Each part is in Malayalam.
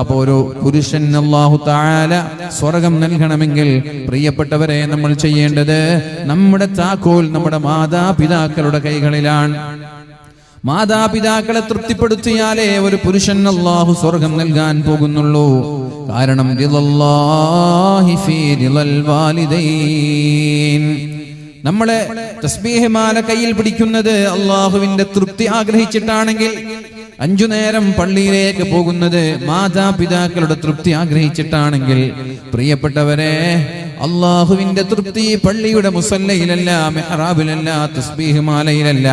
അപ്പോൾ ഒരു പുരുഷൻ അല്ലാഹു തആല സ്വർഗം നൽകണമെങ്കിൽ പ്രിയപ്പെട്ടവരെ നമ്മൾ ചെയ്യേണ്ടത്, നമ്മുടെ താക്കോൽ നമ്മുടെ മാതാപിതാക്കളുടെ കൈകളിലാണ്. മാതാപിതാക്കളെ തൃപ്തിപ്പെടുത്തിയാലേ ഒരു പുരുഷൻ അല്ലാഹു സ്വർഗം നൽകാൻ പോകുന്നുള്ളൂ. കാരണം റിളല്ലാഹി ഫീ റിളൽ വാലിദൈൻ. നമ്മളെ തസ്ബീഹ് മാല കയ്യിൽ പിടിക്കുന്നത് അല്ലാഹുവിന്റെ തൃപ്തി ആഗ്രഹിച്ചിട്ടാണെങ്കിൽ, 5 നേരം പള്ളിയിലേക്ക് പോകുന്നത് മാതാപിതാക്കളുടെ തൃപ്തി ആഗ്രഹിച്ചിട്ടാണെങ്കിൽ, പ്രിയപ്പെട്ടവരെ, അള്ളാഹുവിന്റെ തൃപ്തി പള്ളിയുടെ മുസല്ലയിലല്ല, മെഹ്റാബിലല്ല, തസ്ബീഹ് മാലയിലല്ല.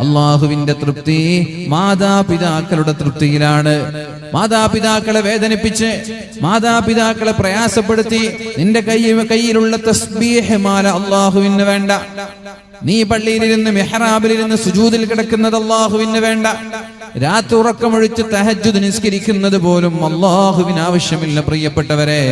അള്ളാഹുവിന്റെ തൃപ്തി മാതാപിതാക്കളുടെ തൃപ്തിയിലാണ്. മാതാപിതാക്കളെ വേദനിപ്പിച്ച്, മാതാപിതാക്കളെ പ്രയാസപ്പെടുത്തി നിന്റെ കയ്യിലുള്ള തസ്ബീഹ് മാല അള്ളാഹുവിന് വേണ്ട. നീ പള്ളിയിലിരുന്ന് മെഹ്റാബിലിരുന്ന് സുജൂദിൽ കിടക്കുന്നത് അള്ളാഹുവിന് വേണ്ട. രാത്രി ഉറക്കമൊഴിച്ച് തഹജ്ജുദ് നിസ്കരിക്കുന്നത് പോലും അല്ലാഹുവിന് ആവശ്യമില്ല. പ്രിയപ്പെട്ടവരെ,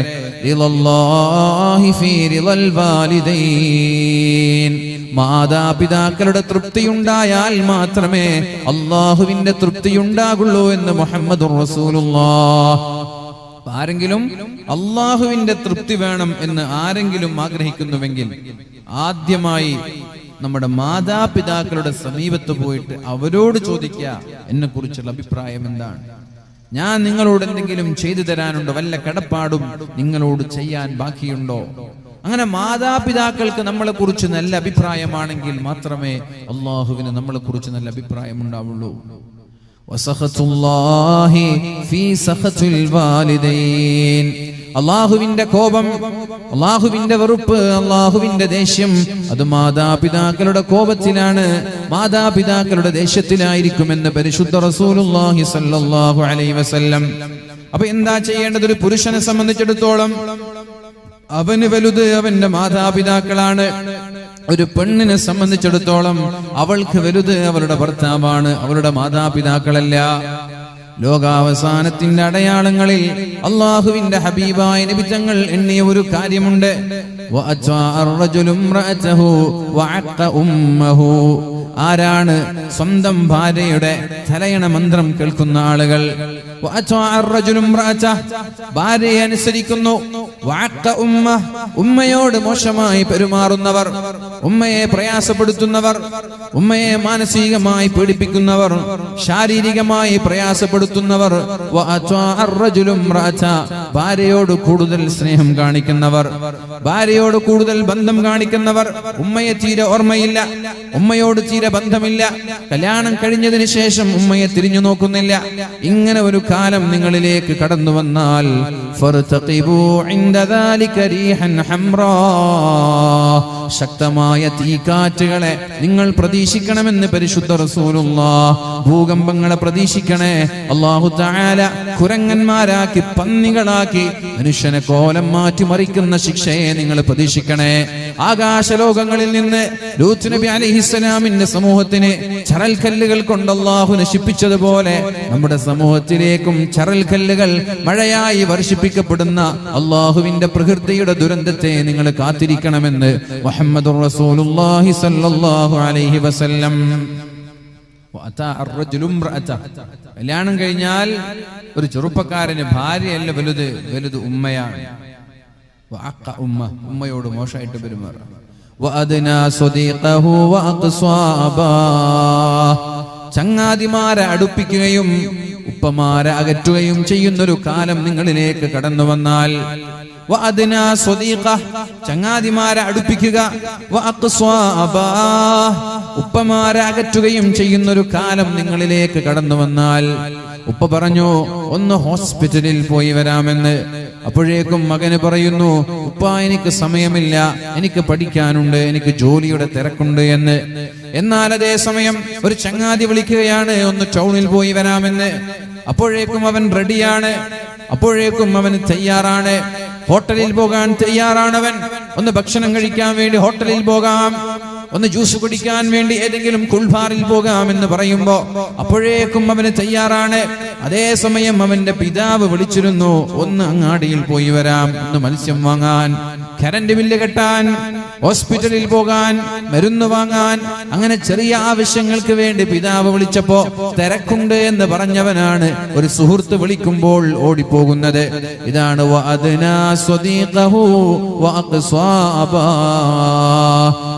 റിളല്ലാഹി ഫീ റിളൽ വാലിദൈൻ. മാതാപിതാക്കളുടെ തൃപ്തിയുണ്ടായാൽ മാത്രമേ അല്ലാഹുവിന്റെ തൃപ്തിയുണ്ടാകുള്ളൂ എന്ന് മുഹമ്മദുർ റസൂലുള്ളാഹ്. ആരെങ്കിലും അല്ലാഹുവിന്റെ തൃപ്തി വേണം എന്ന് ആരെങ്കിലും ആഗ്രഹിക്കുന്നുവെങ്കിൽ, ആദ്യമായി നമ്മുടെ മാതാപിതാക്കളുടെ സമീപത്ത് പോയിട്ട് അവരോട് ചോദിക്കുക, എന്നെ കുറിച്ചുള്ള അഭിപ്രായം എന്താണ്? ഞാൻ നിങ്ങളോട് എന്തെങ്കിലും ചെയ്തു തരാനുണ്ടോ? വല്ല കടപ്പാടും നിങ്ങളോട് ചെയ്യാൻ ബാക്കിയുണ്ടോ? അങ്ങനെ മാതാപിതാക്കൾക്ക് നമ്മളെ കുറിച്ച് നല്ല അഭിപ്രായമാണെങ്കിൽ മാത്രമേ അള്ളാഹുവിന് നമ്മളെ കുറിച്ച് നല്ല അഭിപ്രായം ഉണ്ടാവുള്ളൂ. വസഖത്തുല്ലാഹി ഫീ സഖത്തുൽ വാലിദൈൻ. അള്ളാഹുവിന്റെ കോപം, അള്ളാഹുവിന്റെ വെറുപ്പ്, അള്ളാഹുവിന്റെ ദേഷ്യം അത് മാതാപിതാക്കളുടെ കോപത്തിലാണ്, മാതാപിതാക്കളുടെ ദേഷ്യത്തിലായിരിക്കുമെന്ന് പരിശുദ്ധ റസൂലുള്ളാഹി സ്വല്ലല്ലാഹു അലൈഹി വസല്ലം. അപ്പൊ എന്താ ചെയ്യേണ്ടത്? ഒരു പുരുഷനെ സംബന്ധിച്ചിടത്തോളം അവന് വലുത് അവന്റെ മാതാപിതാക്കളാണ്. ഒരു പെണ്ണിനെ സംബന്ധിച്ചിടത്തോളം അവൾക്ക് വലുത് അവളുടെ ഭർത്താവാണ്, അവളുടെ മാതാപിതാക്കളല്ല. ലോകാവസാനത്തിന്റെ അടയാളങ്ങളിൽ അള്ളാഹുവിന്റെ ഹബീബായ നബി തങ്ങൾ എണ്ണിയ ഒരു കാര്യമുണ്ട്. ആരാണ് സ്വന്തം ഭാര്യയുടെ തലയണ മന്ത്രം കേൾക്കുന്ന ആളുകൾ? ഭാര്യയെ അനുസരിക്കുന്നു, ഉമ്മയോട് മോശമായി പെരുമാറുന്നവർ, ഉമ്മയെ പ്രയാസപ്പെടുത്തുന്നവർ, ഉമ്മയെ മാനസികമായി പീഡിപ്പിക്കുന്നവർ, ശാരീരികമായി പ്രയാസപ്പെടുത്തുന്നവർ, ഭാര്യയോട് കൂടുതൽ സ്നേഹം കാണിക്കുന്നവർ, ഭാര്യയോട് കൂടുതൽ ബന്ധം കാണിക്കുന്നവർ, ഉമ്മയെ തീരെ ഓർമ്മയില്ല, ഉമ്മയോട് തീരെ ബന്ധമില്ല, കല്യാണം കഴിഞ്ഞതിന് ശേഷം ഉമ്മയെ തിരിഞ്ഞു നോക്കുന്നില്ല. ഇങ്ങനെ ഒരു കാലം നിങ്ങളിലേക്ക് കടന്നു വന്നാൽ ശക്തമായ തീക്കാറ്റുകളെ നിങ്ങൾ പ്രതീക്ഷിക്കണമെന്ന് പരിശുദ്ധ റസൂലുള്ളാഹ്. ഭൂകമ്പങ്ങളെ പ്രതീക്ഷിക്കണേ. അല്ലാഹു തആല കുരങ്ങന്മാരാക്കി, പന്നികളാക്കി മനുഷ്യനെ കോലം മാറ്റി മറിക്കുന്ന ശിക്ഷയെ നിങ്ങൾ പ്രതീക്ഷിക്കണേ. ആകാശലോകങ്ങളിൽ നിന്ന് ലൂത്ത് നബി അലൈഹിസ്സലാമിന്റെ സമൂഹത്തിന് ചരൽക്കല്ലുകൾ കൊണ്ട് അല്ലാഹു നശിപ്പിച്ചതുപോലെ നമ്മുടെ സമൂഹത്തിലേക്കും ചരൽക്കല്ലുകൾ മഴയായി വർഷിപ്പിക്കപ്പെടുന്ന അല്ലാഹുവിന്റെ പ്രകൃതിയുടെ ദുരന്തത്തെ നിങ്ങൾ കാത്തിരിക്കണമെന്ന് മുഹമ്മദുർ റസൂലുള്ളാഹി സ്വല്ലല്ലാഹു അലൈഹി വസല്ലം. കല്യാണം കഴിഞ്ഞാൽ ഒരു ചെറുപ്പക്കാരന് ഭാര്യയല്ല വലുത്, വലുത് ഉമ്മയാണ്. ഉമ്മയോട് മോശമായിട്ട് പെരുമാറാം. ചങ്ങാതിമാരെ അടുപ്പിക്കുകയും ഉപ്പമാരെ അകറ്റുകയും ചെയ്യുന്നൊരു കാലം നിങ്ങളിലേക്ക് കടന്നു വന്നാൽ, ചങ്ങാതിമാരെ അടുപ്പിക്കുക, ഉപ്പമാരെ അകറ്റുകയും ചെയ്യുന്നൊരു കാലം നിങ്ങളിലേക്ക് കടന്നു വന്നാൽ, ഉപ്പ പറഞ്ഞു ഒന്ന് ഹോസ്പിറ്റലിൽ പോയി വരാമെന്ന്. അപ്പോഴേക്കും മകന് പറയുന്നു, ഉപ്പ എനിക്ക് സമയമില്ല, എനിക്ക് പഠിക്കാനുണ്ട്, എനിക്ക് ജോലിയുടെ തിരക്കുണ്ട് എന്ന്. എന്നാൽ അതേ സമയം ഒരു ചങ്ങാതി വിളിക്കുകയാണ്, ഒന്ന് ടൗണിൽ പോയി വരാമെന്ന്. അപ്പോഴേക്കും അവൻ റെഡിയാണ്, അപ്പോഴേക്കും അവന് തയ്യാറാണ്, ഹോട്ടലിൽ പോകാൻ തയ്യാറാണവൻ. ഒന്ന് ഭക്ഷണം കഴിക്കാൻ വേണ്ടി ഹോട്ടലിൽ പോകാം, ഒന്ന് ജ്യൂസ് കുടിക്കാൻ വേണ്ടി ഏതെങ്കിലും കുൾബാറിൽ പോകാം എന്ന് പറയുമ്പോ അപ്പോഴേക്കും അവന് തയ്യാറാണ്. അതേസമയം അവന്റെ പിതാവ് വിളിച്ചിരുന്നു, ഒന്ന് അങ്ങാടിയിൽ പോയി വരാം, ഒന്ന് മത്സ്യം വാങ്ങാൻ, കരണ്ട് ബില്ല് കെട്ടാൻ, ഹോസ്പിറ്റലിൽ പോകാൻ, മരുന്ന് വാങ്ങാൻ, അങ്ങനെ ചെറിയ ആവശ്യങ്ങൾക്ക് വേണ്ടി പിതാവ് വിളിച്ചപ്പോ തിരക്കുണ്ട് എന്ന് പറഞ്ഞവനാണ് ഒരു സുഹൃത്ത് വിളിക്കുമ്പോൾ ഓടിപ്പോകുന്നത്. ഇതാണ്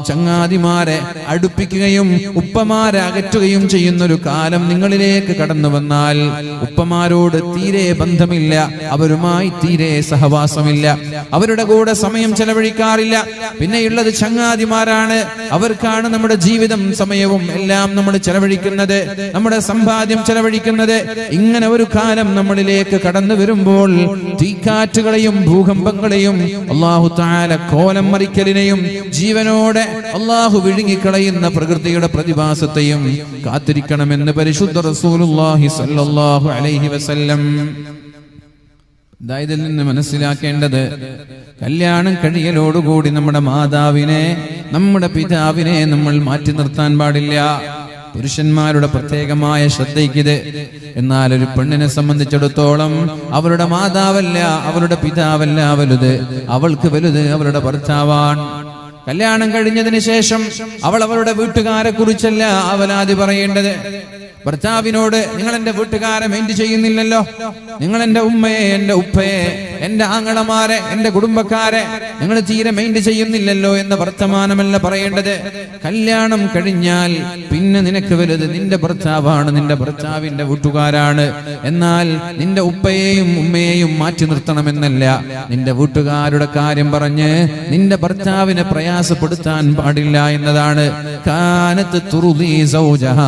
ചങ്ങാതിമാരെ അടുപ്പിക്കുകയും ഉപ്പമാരെ അകറ്റുകയും ചെയ്യുന്ന ഒരു കാലം നിങ്ങളിലേക്ക് കടന്നു വന്നാൽ ഉപ്പമാരോട് തീരെ ബന്ധമില്ല, അവരുമായി തീരെ സഹവാസമില്ല, അവരുടെ കൂടെ സമയം ചെലവഴിക്കാറില്ല. പിന്നെയുള്ളത് ചങ്ങാതിമാരാണ്. അവർക്കാണ് നമ്മുടെ ജീവിതം, സമയവും എല്ലാം നമ്മൾ ചെലവഴിക്കുന്നത്, നമ്മുടെ സമ്പാദ്യം ചെലവഴിക്കുന്നത്. ഇങ്ങനെ ഒരു കാലം നമ്മളിലേക്ക് കടന്നു വരുമ്പോൾ തീക്കാറ്റുകളെയും ഭൂകമ്പങ്ങളെയും അല്ലാഹു തആല കോലം മറിക്കലിനെയും ജീവനോടെ അല്ലാഹു വിഴുങ്ങിക്കളയുന്ന പ്രകൃതിയുടെ പ്രതിഭാസത്തെയും കാത്തിരിക്കണമെന്ന് പരിശുദ്ധ റസൂലുള്ളാഹി സ്വല്ലല്ലാഹു അലൈഹി വസല്ലം. ഇതിൽ നിന്ന് മനസ്സിലാക്കേണ്ടത്, കല്യാണം കഴിയലോടുകൂടി നമ്മുടെ മാതാവിനെ, നമ്മുടെ പിതാവിനെ നമ്മൾ മാറ്റി നിർത്താൻ പാടില്ല. പുരുഷന്മാരുടെ പ്രത്യേകമായ ശ്രദ്ധയ്ക്കിത്. എന്നാൽ ഒരു പെണ്ണിനെ സംബന്ധിച്ചിടത്തോളം അവളുടെ മാതാവല്ല, അവളുടെ പിതാവല്ല വലുത്, അവൾക്ക് വലുത് അവളുടെ ഭർത്താവാണ്. കല്യാണം കഴിഞ്ഞതിന് ശേഷം അവൾ അവളുടെ വീട്ടുകാരെ കുറിച്ചല്ല അവലാതി പറയേണ്ടത്. ഭർത്താവിനോട് നിങ്ങൾ എന്റെ വീട്ടുകാരെ മെയിൻറ്റ് ചെയ്യുന്നില്ലല്ലോ, നിങ്ങൾ എന്റെ ഉമ്മയെ, എന്റെ ഉപ്പയെ, എന്റെ ആങ്ങളമാരെ, എന്റെ കുടുംബക്കാരെ നിങ്ങൾ തീരെ മെയിൻറ്റ് ചെയ്യുന്നില്ലല്ലോ എന്ന വർത്തമാനമല്ല പറയേണ്ടത്. കല്യാണം കഴിഞ്ഞാൽ പിന്നെ നിനക്ക് വലുത് നിന്റെ ഭർത്താവാണ്, നിന്റെ ഭർത്താവിന്റെ വീട്ടുകാരാണ്. എന്നാൽ നിന്റെ ഉപ്പയെയും ഉമ്മയെയും മാറ്റി നിർത്തണമെന്നല്ല. നിന്റെ വീട്ടുകാരുടെ കാര്യം പറഞ്ഞ് നിന്റെ ഭർത്താവിനെ പ്രയാസപ്പെടുത്താൻ പാടില്ല എന്നതാണ്. കാനത്ത് തുറുദി സൗജഹ,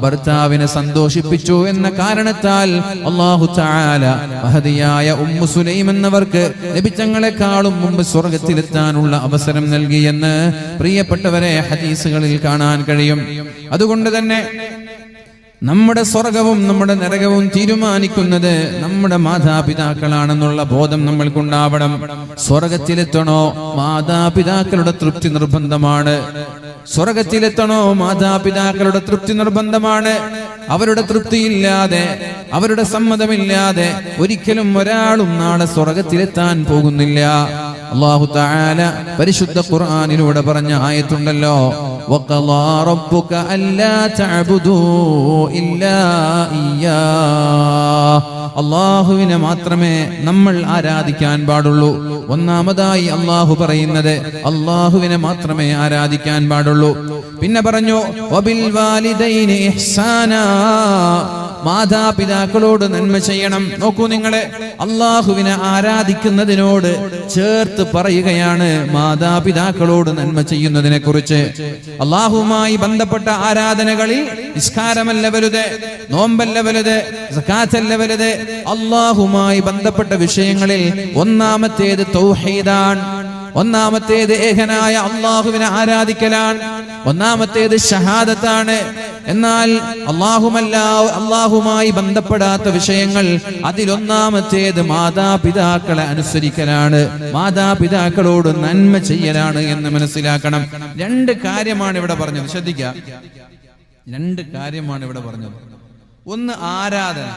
ഭർത്താവിനെ സന്തോഷിപ്പിച്ചു എന്ന കാരണത്താൽ അല്ലാഹു തആല മഹദിയായ ഉമ്മു സുലൈം എന്നവർക്ക് നബിതങ്ങളെക്കാളും മുമ്പ് സ്വർഗ്ഗത്തിലെത്താനുള്ള അവസരം നൽകിയെന്ന് പ്രിയപ്പെട്ടവരെ ഹദീസുകളിൽ കാണാൻ കഴിയും. അതുകൊണ്ട് തന്നെ നമ്മുടെ സ്വർഗവും നമ്മുടെ നരകവും തീരുമാനിക്കുന്നത് നമ്മുടെ മാതാപിതാക്കളാണെന്നുള്ള ബോധം നമ്മൾക്കുണ്ടാവണം. സ്വർഗത്തിലെത്തണോ, മാതാപിതാക്കളുടെ തൃപ്തി നിർബന്ധമാണ്. സ്വർഗത്തിലെത്തണോ, മാതാപിതാക്കളുടെ തൃപ്തി നിർബന്ധമാണ്. അവരുടെ തൃപ്തിയില്ലാതെ, അവരുടെ സമ്മതമില്ലാതെ ഒരിക്കലും ഒരാളും നാളെ സ്വർഗത്തിലെത്താൻ പോകുന്നില്ല. അല്ലാഹു തആല പരിശുദ്ധ ഖുർആനിലൂടെ പറഞ്ഞ ആയത്തുണ്ടല്ലോ, വഖളാ റബ്ബുക അല്ലാ തഅബുദൂ ഇല്ലാ ഇയ്യാ. അല്ലാഹുവിനെ മാത്രമേ നമ്മൾ ആരാധിക്കാൻ പാടുള്ളൂ. ഒന്നാമതായി അല്ലാഹു പറയുന്നത് അല്ലാഹുവിനെ മാത്രമേ ആരാധിക്കാൻ പാടുള്ളൂ. പിന്നെ പറഞ്ഞു വബിൽ വാലിദൈനി ഇഹ്സാനാ, മാതാപിതാക്കളോട് നന്മ ചെയ്യണം. നോക്കൂ നിങ്ങളെ, അള്ളാഹുവിനെ ആരാധിക്കുന്നതിനോട് ചേർത്ത് പറയുകയാണ് മാതാപിതാക്കളോട് നന്മ ചെയ്യുന്നതിനെ കുറിച്ച്. അള്ളാഹുവുമായി ബന്ധപ്പെട്ട ആരാധനകളിൽ നിസ്കാരമല്ല വലുത്, നോമ്പല്ല വലുത്, സകാത്തല്ല വലുത്. അള്ളാഹുമായി ബന്ധപ്പെട്ട വിഷയങ്ങളിൽ ഒന്നാമത്തേത് തൗഹീദാണ്, ഒന്നാമത്തേത് ഏകനായ അള്ളാഹുവിനെ ആരാധിക്കലാണ്, ഒന്നാമത്തേത് ഷഹാദത്താണ്. എന്നാൽ അള്ളാഹുമായി ബന്ധപ്പെടാത്ത വിഷയങ്ങൾ അതിലൊന്നാമത്തേത് മാതാപിതാക്കളെ അനുസരിക്കലാണ്, മാതാപിതാക്കളോട് നന്മ ചെയ്യലാണ് എന്ന് മനസ്സിലാക്കണം. രണ്ട് കാര്യമാണ് ഇവിടെ പറഞ്ഞത്, ശ്രദ്ധിക്കുക. രണ്ട് കാര്യമാണ് ഇവിടെ പറഞ്ഞത്. ഒന്ന് ആരാധന,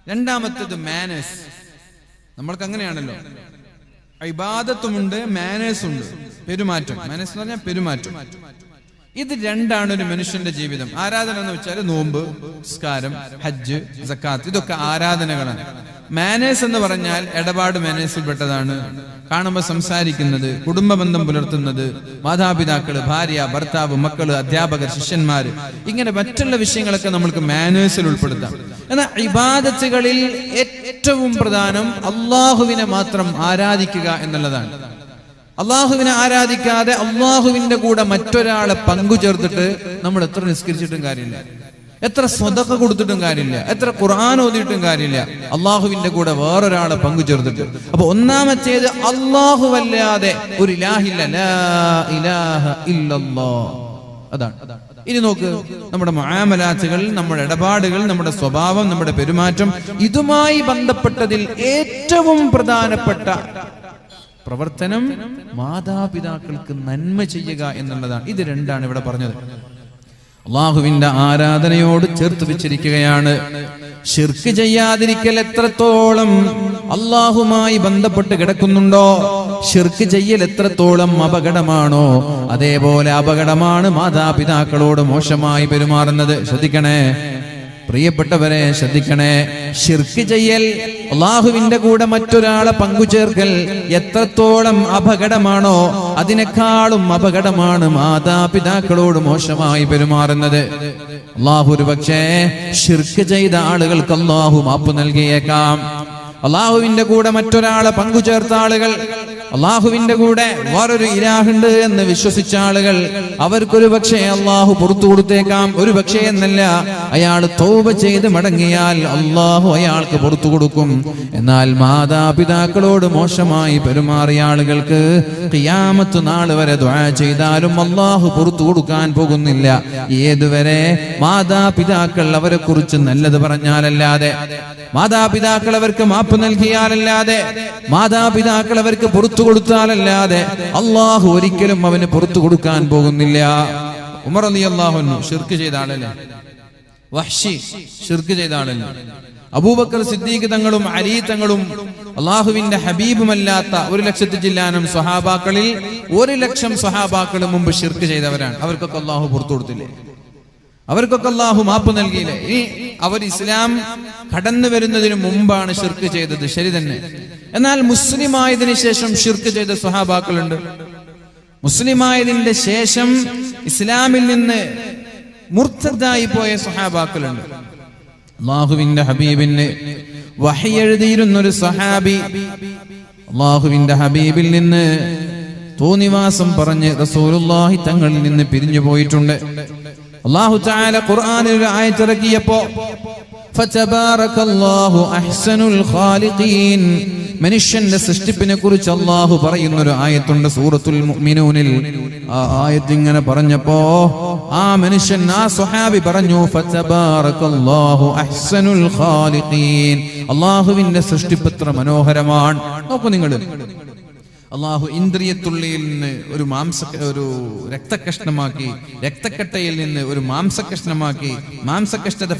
രണ്ടാമത്തേത് മാനേഴ്സ്. നമ്മൾക്ക് അങ്ങനെയാണല്ലോ, ഇബാദത്തുമുണ്ട്, മാനേഴ്സ് ഉണ്ട്, പെരുമാറ്റം. മാനേഴ്സ് എന്ന് പറഞ്ഞാൽ പെരുമാറ്റം. ഇത് രണ്ടാണ് ഒരു മനുഷ്യന്റെ ജീവിതം. ആരാധന എന്ന് വെച്ചാൽ നോമ്പ്, നിസ്കാരം, ഹജ്ജ്, സക്കാത്ത്, ഇതൊക്കെ ആരാധനകളാണ്. മാനേഴ്സ് എന്ന് പറഞ്ഞാൽ ഇടപാട് മാനേഴ്സിൽ പെട്ടതാണ്. കാണുമ്പോൾ സംസാരിക്കുന്നത്, കുടുംബ ബന്ധം പുലർത്തുന്നത്, മാതാപിതാക്കള്, ഭാര്യ, ഭർത്താവ്, മക്കള്, അധ്യാപകർ, ശിഷ്യന്മാര്, ഇങ്ങനെ മറ്റുള്ള വിഷയങ്ങളൊക്കെ നമ്മൾക്ക് മാനേഴ്സിൽ ഉൾപ്പെടുത്താം. എന്നാൽ ഇബാദത്തുകളിൽ ഏറ്റവും പ്രധാനം അള്ളാഹുവിനെ മാത്രം ആരാധിക്കുക എന്നുള്ളതാണ്. അള്ളാഹുവിനെ ആരാധിക്കാതെ അള്ളാഹുവിന്റെ കൂടെ മറ്റൊരാളെ പങ്കു ചേർത്തിട്ട് നമ്മൾ എത്ര നിസ്കരിച്ചിട്ടും കാര്യമില്ല, എത്ര സ്വതക്ക കൊടുത്തിട്ടും കാര്യമില്ല, എത്ര ഖുർആൻ ഓതിയിട്ടും കാര്യമില്ല, അള്ളാഹുവിന്റെ കൂടെ വേറൊരാളെ പങ്കു ചേർത്തിട്ട്. അപ്പൊ ഒന്നാമത്തേത് അള്ളാഹുവല്ലാതെ ഒരു ഇലാഹില്ല, ലാ ഇലാഹ ഇല്ലല്ലാഹ്. അതാണ്. ഇനി നോക്ക്, നമ്മുടെ മുആമലാത്തുകൾ, നമ്മുടെ ഇടപാടുകൾ, നമ്മുടെ സ്വഭാവം, നമ്മുടെ പെരുമാറ്റം, ഇതുമായി ബന്ധപ്പെട്ടതിൽ ഏറ്റവും പ്രധാനപ്പെട്ട പ്രവർത്തനം മാതാപിതാക്കൾക്ക് നന്മ ചെയ്യുക എന്നുള്ളതാണ്. ഇത് രണ്ടാണ് ഇവിടെ പറഞ്ഞത്. അള്ളാഹുവിന്റെ ആരാധനയോട് ചേർത്ത് വെച്ചിരിക്കുകയാണ്. ശിർക്ക് ചെയ്യാതിരിക്കൽ എത്രത്തോളം അള്ളാഹുമായി ബന്ധപ്പെട്ട് കിടക്കുന്നുണ്ടോ, ശിർക്ക് ചെയ്യൽ എത്രത്തോളം അപകടമാണോ, അതേപോലെ അപകടമാണ് മാതാപിതാക്കളോട് മോശമായി പെരുമാറുന്നത്. ശ്രദ്ധിക്കണേ പ്രിയപ്പെട്ടവരെ, ശ്രദ്ധിക്കണേ. ശിർക്ക് ചെയ്യൽ, അള്ളാഹുവിന്റെ കൂടെ മറ്റൊരാളെ പങ്കുചേർക്കൽ എത്രത്തോളം അപകടമാണോ അതിനേക്കാളും അപകടമാണ് മാതാപിതാക്കളോട് മോശമായി പെരുമാറുന്നത്. അള്ളാഹു ഒരു പക്ഷേ ശിർക്ക് ചെയ്ത ആളുകൾക്ക് അള്ളാഹു മാപ്പ് നൽകിയേക്കാം. അള്ളാഹുവിന്റെ കൂടെ മറ്റൊരാളെ പങ്കുചേർത്ത ആളുകൾ, അള്ളാഹുവിന്റെ കൂടെ വേറൊരു ഇലാഹുണ്ട് എന്ന് വിശ്വസിച്ച ആളുകൾ, അവർക്കൊരു പക്ഷേ അള്ളാഹു പുറത്തു കൊടുത്തേക്കാം. ഒരു പക്ഷേ എന്നല്ല, അയാൾ തൗബ ചെയ്ത് മടങ്ങിയാൽ അള്ളാഹു അയാൾക്ക് പുറത്തു കൊടുക്കും. എന്നാൽ മാതാപിതാക്കളോട് മോശമായി പെരുമാറിയ ആളുകൾക്ക് ഖിയാമത്ത് നാൾ വരെ ദുആ ചെയ്താലും അള്ളാഹു പുറത്തു കൊടുക്കാൻ പോകുന്നില്ല. ഏതുവരെ? മാതാപിതാക്കൾ അവരെ കുറിച്ച് നല്ലത് പറഞ്ഞാലല്ലാതെ, മാതാപിതാക്കൾ അവർക്ക് മാപ്പ് നൽകിയാലല്ലാതെ, മാതാപിതാക്കൾ അവർക്ക് പുറത്തു കൊടുത്താലല്ലാതെ അള്ളാഹു ഒരിക്കലും അവന് പുറത്തു കൊടുക്കാൻ പോകുന്നില്ല. ഉമർ റളിയല്ലാഹു അൻഹു ശിർക്ക് ചെയ്ത ആളല്ലേ, വഹ്ശി ശിർക്ക് ചെയ്ത ആളല്ലേ. അബൂബക്കർ സിദ്ദീഖ് തങ്ങളും അലി തങ്ങളും അള്ളാഹുവിന്റെ ഹബീബുമല്ലാത്ത 1,00,000 ചില്ലാനം സ്വഹാബാക്കളിൽ 1,00,000 സ്വഹാബാക്കൾ മുമ്പ് ശിർക്ക് ചെയ്തവരാണ്. അവർക്കൊക്കെ അള്ളാഹു പുറത്തു കൊടുത്തില്ലേ? അവർക്കൊക്കെ അള്ളാഹു മാപ്പ് നൽകിയില്ലേ? ഇനി അവർ ഇസ്ലാം കടന്നു വരുന്നതിന് മുമ്പാണ് ശിർക്ക് ചെയ്തത്, ശരി തന്നെ. എന്നാൽ മുസ്ലിമായതിനു ശേഷം ശിർക്ക് ചെയ്ത സ്വഹാബാക്കളുണ്ട്. മുസ്ലിമായതിന്റെ ശേഷം ഇസ്ലാമിൽ നിന്ന് മുർത്തദായി പോയ സ്വഹാബാക്കളുണ്ട്. അള്ളാഹുവിന്റെ ഹബീബിന് വഹി എഴുതിയിരുന്നൊരു സ്വഹാബി അള്ളാഹുവിന്റെ ഹബീബിൽ നിന്ന് തോന്നിവാസം പറഞ്ഞ് റസൂലുള്ളാഹി തങ്ങളിൽ നിന്ന് പിരിഞ്ഞു പോയിട്ടുണ്ട്. അല്ലാഹു തആല ഖുർആനിൽ ഒരു ആയത്ത് ഇറക്കിയപ്പോൾ ഫതബാറകല്ലാഹു അഹ്സനുൽ ഖാലിഖീൻ, മനുഷ്യന്റെ സൃഷ്ടിപ്പിനെ കുറിച്ച് അല്ലാഹു പറയുന്ന ഒരു ആയത്തുണ്ട് സൂറത്തുൽ മുഅ്മിനൂനിൽ. ആ ആയത്ത് ഇങ്ങനെ പറഞ്ഞപ്പോ ആ മനുഷ്യൻ, ആ സ്വഹാബി പറഞ്ഞു ഫതബാറകല്ലാഹു അഹ്സനുൽ ഖാലിഖീൻ, അല്ലാഹുവിന്റെ സൃഷ്ടിപ്പ് എത്ര മനോഹരമാണ്. നോക്കൂ നിങ്ങൾ, അള്ളാഹു ഇന്ദ്രിയത്തുള്ളിയിൽ നിന്ന് ഒരു രക്തകഷ്ണമാക്കി, രക്തക്കട്ടയിൽ നിന്ന് ഒരു മാംസകഷ്ണമാക്കി, മാംസകഷ്ണത്തെ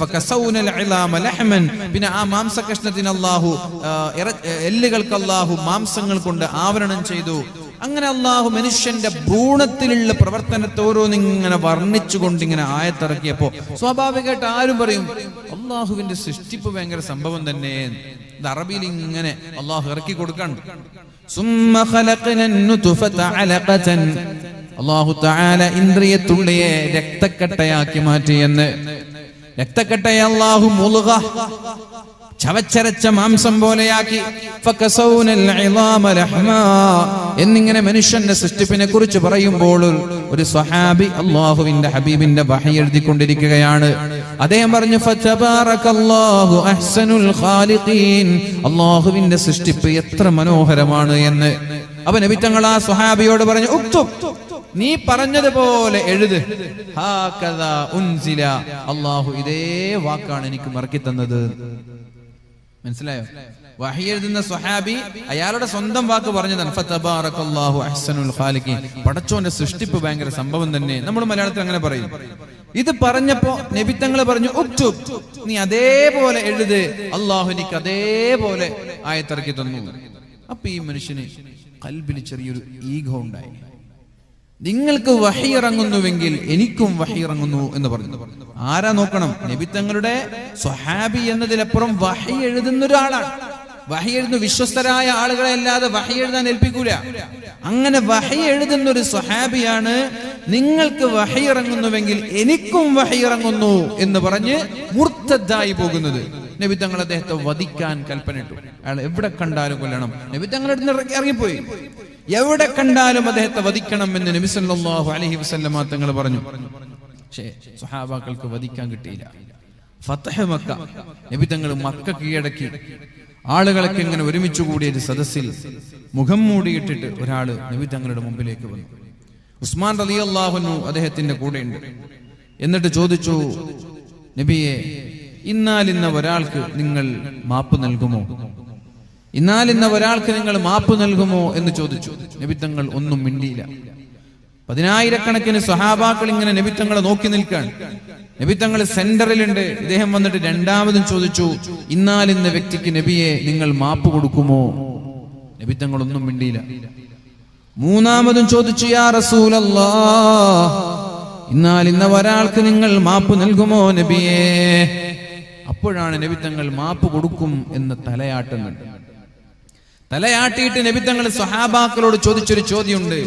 പിന്നെ ആ മാംസകഷ്ണത്തിന് അള്ളാഹു എല്ലുകൾക്ക് അള്ളാഹു മാംസങ്ങൾ കൊണ്ട് ആവരണം ചെയ്തു. അങ്ങനെ അള്ളാഹു മനുഷ്യന്റെ ഭ്രൂണത്തിലുള്ള പ്രവർത്തനത്തെ ഓരോന്നിങ്ങനെ വർണ്ണിച്ചുകൊണ്ടിങ്ങനെ ആയത്തിറക്കിയപ്പോ സ്വാഭാവികമായിട്ട് ആരും പറയും അള്ളാഹുവിന്റെ സൃഷ്ടിപ്പ് ഭയങ്കര സംഭവം തന്നെ. ഇത് അറബിയിൽ ഇങ്ങനെ അള്ളാഹു ഇറക്കി കൊടുക്കണം. അല്ലാഹു തആല ഇന്ദ്രിയത്തുള്ളിയെ രക്തക്കട്ടയാക്കി മാറ്റിയെന്ന്. രക്തക്കട്ടയെ അല്ലാഹു മുൽഗ, ചവച്ചരച്ച മാംസം പോലെയാക്കി. എന്നിങ്ങനെ മനുഷ്യന്റെ സൃഷ്ടിപ്പിനെ കുറിച്ച് പറയുമ്പോൾ ഒരു സ്വഹാബി അല്ലാഹുവിന്റെ ഹബീബിന്റെ വഹി എഴുതിക്കൊണ്ടിരിക്കുകയാണ്. അദ്ദേഹം പറഞ്ഞു ഫതബാറകല്ലാഹു അഹ്സനുൽ ഖാലിഖീൻ, അല്ലാഹുവിന്റെ സൃഷ്ടിപ്പ് എത്ര മനോഹരമാണ് എന്ന്. അപ്പൊ നബി തങ്ങൾ ആ സ്വഹാബിയോട് പറഞ്ഞു ഉക്തുബ്, നീ പറഞ്ഞതുപോലെ എഴുത്. ഹാകദാ ഉൻസില, അല്ലാഹു ഇതേ വാക്കാണ് എനിക്ക് മറക്കി തന്നത്. മനസ്സിലായോ? വഹി എഴുതുന്ന സ്വഹാബി അയാളുടെ സ്വന്തം വാക്ക് പറഞ്ഞതാണ് ഫതബാറകല്ലാഹു അഹ്സനുൽ ഖാലിഖീൻ, പടച്ചോന്റെ സൃഷ്ടിപ്പ് ഭയങ്കര സംഭവം തന്നെ. നമ്മൾ മലയാളത്തിൽ അങ്ങനെ പറയും. ഇത് പറഞ്ഞപ്പോ നബി തങ്ങൾ പറഞ്ഞു ഉക്തുബ്, നീ അതേപോലെ എഴുത്, അല്ലാഹു എനിക്ക് അതേപോലെ ആയത്തിറക്കി തന്നു. അപ്പൊ ഈ മനുഷ്യന് ഖൽബിൽ ചെറിയൊരു ഈഗോ ഉണ്ടായി. നിങ്ങൾക്ക് വഹി ഇറങ്ങുന്നുവെങ്കിൽ എനിക്കും വഹി ഇറങ്ങുന്നു എന്ന് പറഞ്ഞു. ആരാ നോക്കണം? നബി തങ്ങളുടെ സ്വഹാബി എന്നതിലപ്പുറം വഹി എഴുതുന്ന ഒരാളാണ്. വഹി എഴുതുന്ന വിശ്വസ്തരായ ആളുകളെ അല്ലാതെ വഹി എഴുതാൻ ഏൽപ്പിക്കൂല. അങ്ങനെ വഹി എഴുതുന്ന ഒരു സ്വഹാബിയാണ് നിങ്ങൾക്ക് വഹി ഇറങ്ങുന്നുവെങ്കിൽ എനിക്കും വഹി ഇറങ്ങുന്നു എന്ന് പറഞ്ഞ് മുർത്തദായി പോകുന്നത്. നബി തങ്ങൾ അദ്ദേഹത്തെ വധിക്കാൻ കൽപ്പനയിട്ടു. അയാൾ എവിടെ കണ്ടാലും കൊല്ലണം. നബി തങ്ങളുടെ അടുത്ത് ഇറങ്ങിപ്പോയി. എവിടെ കണ്ടാലും അദ്ദേഹത്തെ വധിക്കണം എന്ന് നബി സല്ലല്ലാഹു അലൈഹി വസല്ലമ തങ്ങൾ പറഞ്ഞു. പക്ഷേ സ്വഹാബാക്കൾക്ക് വധിക്കാൻ കിട്ടിയില്ല. ഫത്ഹ് മക്ക, നബി തങ്ങൾ മക്ക കീഴടക്കി. ആളുകളൊക്കെ ഇങ്ങനെ ഒരുമിച്ച് കൂടിയ ഒരു സദസ്സിൽ മുഖം മൂടിയിട്ടിട്ട് ഒരാള് നബി തങ്ങളുടെ മുമ്പിലേക്ക് വന്നു. ഉസ്മാൻ റളിയല്ലാഹു അൻഹു അദ്ദേഹത്തിന്റെ കൂടെയുണ്ട്. എന്നിട്ട് ചോദിച്ചു, നബിയെ, ഇന്നാലിന്ന ഒരാൾക്ക് നിങ്ങൾ മാപ്പ് നൽകുമോ? ഇന്നാലിന്ന ഒരാൾക്ക് നിങ്ങൾ മാപ്പ് നൽകുമോ എന്ന് ചോദിച്ചു. നബി തങ്ങൾ ഒന്നും മിണ്ടിയില്ല. 10,000 കണക്കിന് സ്വഹാബാക്കൾ ഇങ്ങനെ നബി തങ്ങളെ നോക്കി നിൽക്കാൻ. നബി തങ്ങൾ സെന്ററിലുണ്ട്. ഇദ്ദേഹം വന്നിട്ട് രണ്ടാമതും ചോദിച്ചു, ഇന്നാലിന്ന വ്യക്തിക്ക് നബിയെ നിങ്ങൾ മാപ്പ് കൊടുക്കുമോ? നബി തങ്ങൾ ഒന്നും മിണ്ടിയില്ല. മൂന്നാമതും ചോദിച്ചു, യാ റസൂലല്ലാഹ്, ഇന്നാലിന്ന ഒരാൾക്ക് നിങ്ങൾ മാപ്പ് നൽകുമോ നബിയേ? അപ്പോഴാണ് നബി തങ്ങൾ മാപ്പ് കൊടുക്കും എന്ന് തലയാട്ടുന്നുണ്ട്. തലയാട്ടിയിട്ട് നബി തങ്ങൾ സ്വഹാബാക്കളോട് ചോദിച്ചൊരു ചോദ്യമുണ്ട്.